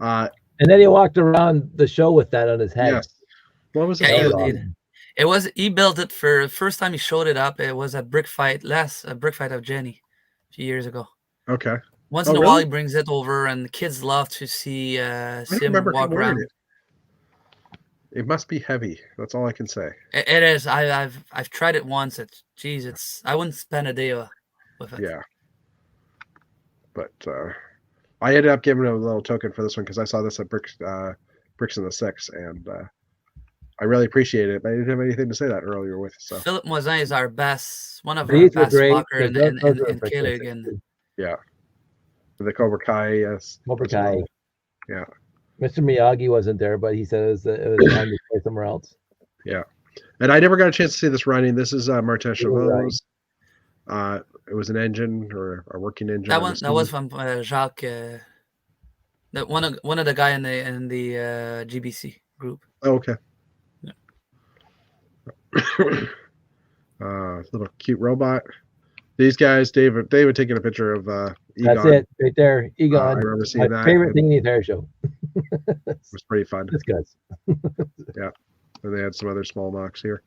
And then he walked around the show with that on his head. Yes. What was it? He built it for first time he showed it up. It was a brick fight of Jenny a few years ago. Okay. Once in a while he brings it over, and the kids love to see him walk around. It must be heavy. That's all I can say. It is. I've tried it once. It's I wouldn't spend a day with it. Yeah. But I ended up giving him a little token for this one because I saw this at Bricks in the Six, and I really appreciate it. But I didn't have anything to say that earlier with. So Philip Moisin is one of our best walker in Kalig. Yeah. The Cobra Kai, yes. Cobra Kai. Yeah. Mr. Miyagi wasn't there, but he said it was time to play somewhere else. Yeah. And I never got a chance to see this running. This is Martin Chabot's. It was an engine or a working engine. That was from Jacques. One of the guy in the GBC group. Oh, okay. Little cute robot. These guys, David taking a picture of Egon. That's it, right there. Egon. I remember seeing that. Favorite thing in the entire show. It was pretty fun. This guy's. Yeah. And they had some other small mocks here.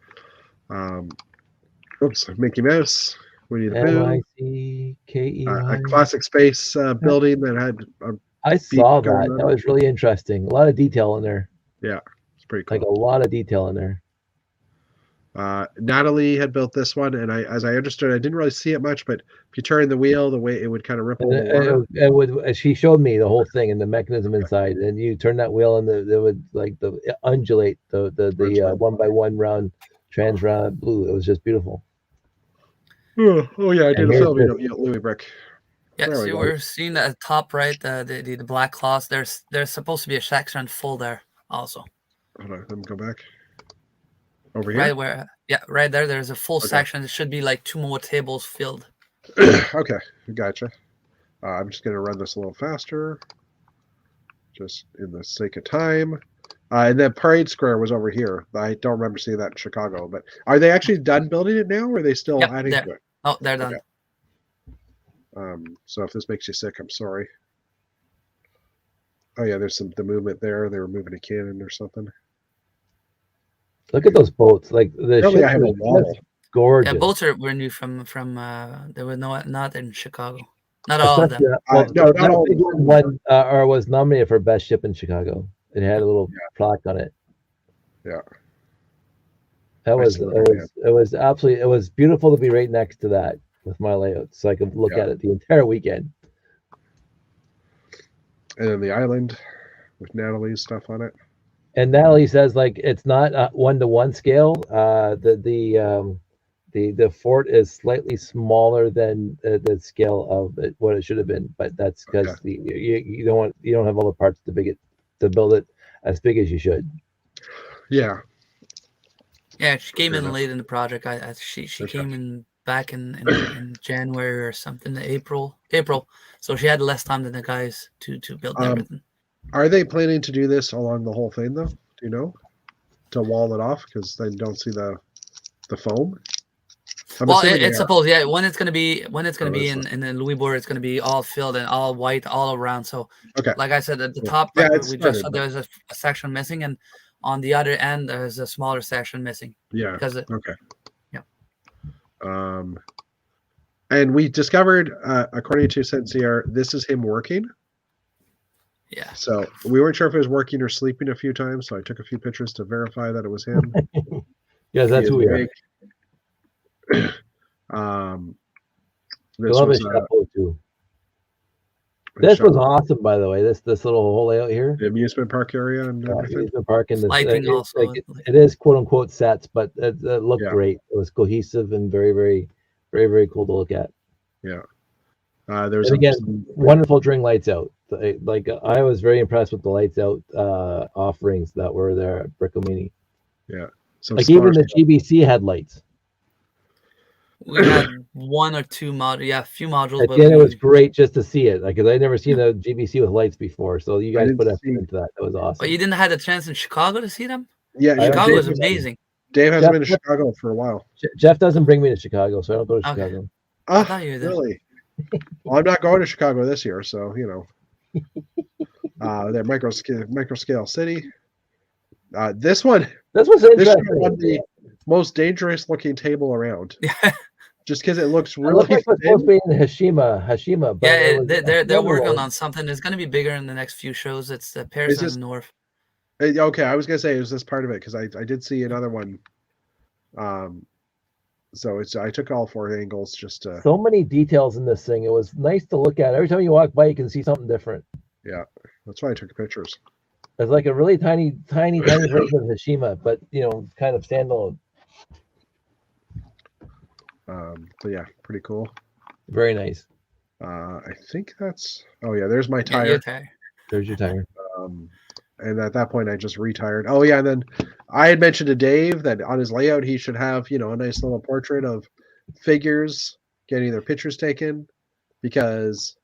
Oops, Mickey Mouse. Winnie the Pooh. M-I-C-K-E-Y. A classic space building that had. I saw that. That was really interesting. A lot of detail in there. Yeah, it's pretty cool. Like a lot of detail in there. Natalie had built this one, and as I understood, I didn't really see it much, but if you turn the wheel, the way it would kind of ripple. It would. She showed me the whole thing and the mechanism inside, and you turn that wheel, and it would undulate the 1x1 round trans round blue. It was just beautiful. Oh yeah, I did a film. Louis Brick. Yeah, so we're seeing at the top right, the black cloths. There's supposed to be a section full there also. Hold on, let me go back. Over here? Right there. There's a full section. It should be like 2 more tables filled. Okay, gotcha. I'm just going to run this a little faster, just in the sake of time. And then Parade Square was over here. I don't remember seeing that in Chicago. But are they actually done building it now, or are they still adding to it? Oh, they're done. Okay. So if this makes you sick, I'm sorry. Oh yeah, there's the movement there. They were moving a cannon or something. Look at those boats. Like the ship gorgeous. Yeah, boats were new from there were not in Chicago. Not all of them. Not all one or was nominated for best ship in Chicago. It had a little plaque on it. Yeah. It was absolutely, it was beautiful to be right next to that with my layout, so I could look at it the entire weekend. And then the island with Natalie's stuff on it. And Natalie says it's not a 1-to-1 scale. The fort is slightly smaller than the scale of what it should have been, but that's because you don't have all the parts to build it as big as you should. Yeah. Yeah, she came in late in the project. She came in back in January or something, April. So she had less time than the guys to build everything. Are they planning to do this along the whole thing though? Do you know? To wall it off because they don't see the foam? It's supposed when it's gonna be in the Louisbourg, it's gonna be all filled and all white all around. So like I said, at the top we just saw there's a section missing, and on the other end there's a smaller section missing. Yeah. And we discovered, according to Sensier, this is him working. Yeah. So we weren't sure if it was working or sleeping a few times, so I took a few pictures to verify that it was him. Yeah, that's who we are. This was too. This was awesome, by the way. This little whole layout here, the amusement park area and everything. Amusement park and also. It is quote unquote sets, but it looked great. It was cohesive and very, very, very, very cool to look at. Yeah. There's wonderful during lights out. I was very impressed with the lights out offerings that were there at Brickomanie. Yeah. Even the GBC had lights. We had one or two a few modules. At But the end, it was great just to see it, because I'd never seen a GBC with lights before. So you guys put effort into that. That was awesome. But you didn't have the chance in Chicago to see them? Yeah, Chicago was amazing. Dave hasn't been to Chicago for a while. Jeff doesn't bring me to Chicago, so I don't go to Chicago. Oh, really? Well, I'm not going to Chicago this year, so they're micro scale city. This one was interesting. This one the most dangerous looking table around. Just because it looks really. It looks like it's supposed to be in Hashima. But yeah, they're working on something. It's going to be bigger in the next few shows. It's the Paris and North. Okay, I was gonna say, is this part of it? Because I did see another one. So I took all 4 angles just to. So many details in this thing. It was nice to look at. Every time you walk by, you can see something different. Yeah, that's why I took pictures. It's like a really tiny version of Hashima, but kind of standalone. But yeah, pretty cool. Very nice. I think that's. Oh yeah, there's my tire. There's your tire. And at that point, I just retired. Oh yeah, and then I had mentioned to Dave that on his layout he should have a nice little portrait of figures getting their pictures taken, because,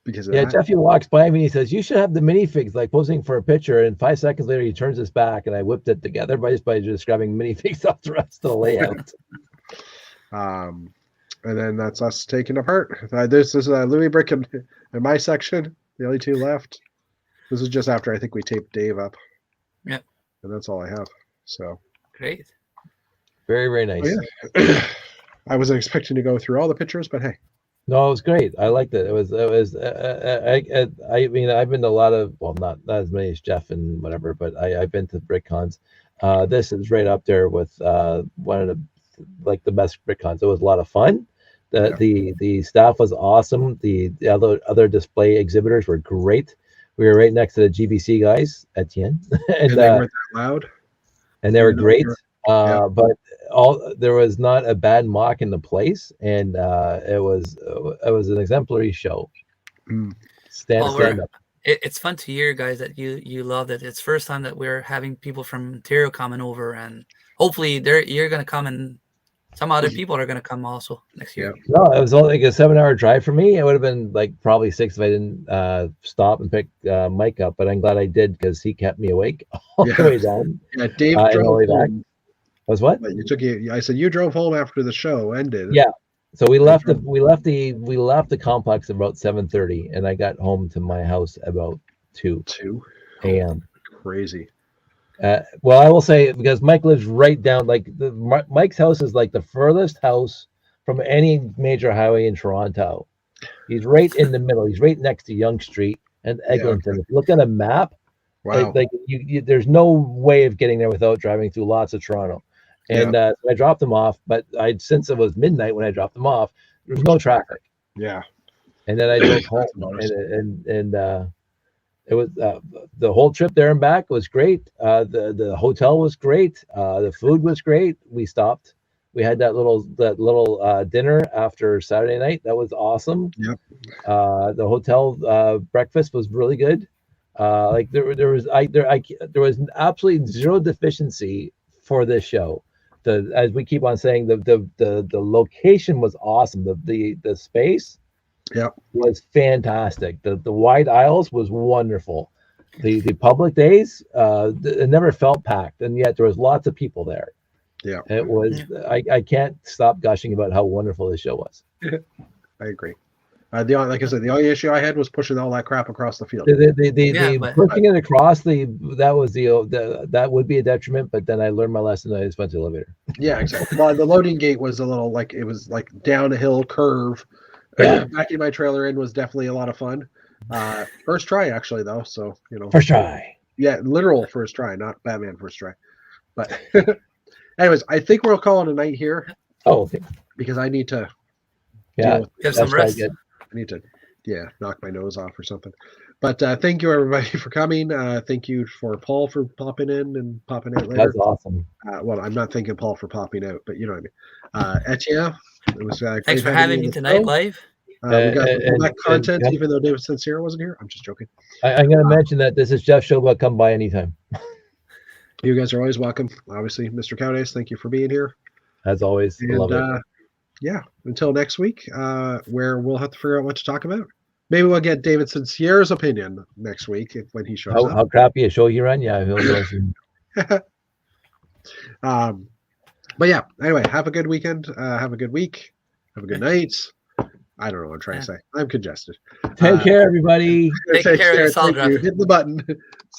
because of that. Jeffy walks by me and he says, "You should have the minifigs like posing for a picture." And 5 seconds later, he turns his back, and I whipped it together by just grabbing minifigs off the rest of the layout. And then that's us taken apart. This is Louis Brick in my section. The only 2 left. This is just after I think we taped Dave up. Yep. And that's all I have. So great. Very, very nice. Oh, yeah. I wasn't expecting to go through all the pictures, but hey. No, it was great. I liked it. It was. I mean, I've been to a lot of, well, not as many as Jeff and whatever, but I've been to BrickCons. This is right up there with one of the best BrickCons. It was a lot of fun. The staff was awesome. The other display exhibitors were great. We were right next to the GBC guys, Etienne, and they weren't that loud. And they were great. But there was not a bad mock in the place, and it was an exemplary show. Stand up. It's fun to hear, guys, that you love it. It's first time that we're having people from Ontario coming over, and hopefully you're going to come, and some other people are going to come also next year. No, it was only like a 7-hour drive for me. It would have been like probably 6 if I didn't stop and pick Mike up, but I'm glad I did, because he kept me awake all the way down. Yeah, Dave drove home. Was what? I said you drove home after the show ended. Yeah. So we left the complex about 7:30, and I got home to my house about 2 a.m. Crazy. Well, I will say, because Mike lives right down, Mike's house is like the furthest house from any major highway in Toronto. He's right in the middle. He's right next to Yonge Street and Eglinton. If you look at a map, wow. There's no way of getting there without driving through lots of Toronto. And so I dropped them off, but since it was midnight when I dropped them off, there was no traffic. Yeah. And then I drove home, and it was the whole trip there and back was great. The hotel was great. The food was great. We stopped. We had that little dinner after Saturday night. That was awesome. Yep. The hotel breakfast was really good. There was absolutely zero deficiency for this show. As we keep on saying, the location was awesome. The space was fantastic. The wide aisles was wonderful. The public days, it never felt packed, and yet there was lots of people there. Yeah, it was. I can't stop gushing about how wonderful this show was. I agree. Like I said, the only issue I had was pushing all that crap across the field. Pushing it across that would be a detriment. But then I learned my lesson. I just went to the elevator. Yeah, exactly. Well, the loading gate was a little it was like down a hill curve. Backing my trailer in was definitely a lot of fun. First try, actually, though. So first try. Yeah, literal first try, not Batman first try. But anyways, I think we'll call it a night here. Oh, okay. Because I need to. Have some rest. I need to, knock my nose off or something. But thank you, everybody, for coming. Thank you for Paul for popping in and popping out later. That's awesome. Well, I'm not thanking Paul for popping out, but you know what I mean. Etienne, it was thanks for having me tonight live. We got that content, even though David Sincere wasn't here. I'm just joking. I'm going to mention that this is Jeff's show, but come by anytime. You guys are always welcome. Obviously, Mr. Cowdays, thank you for being here. As always, love it. Yeah, until next week, where we'll have to figure out what to talk about. Maybe we'll get David Sincier's opinion next week when he shows up. How crappy a show you run? Yeah, but yeah, anyway, have a good weekend. Have a good week. Have a good night. I don't know what I'm trying to say. I'm congested. Take care, everybody. Take care of yourself, Thank you. Hit the button.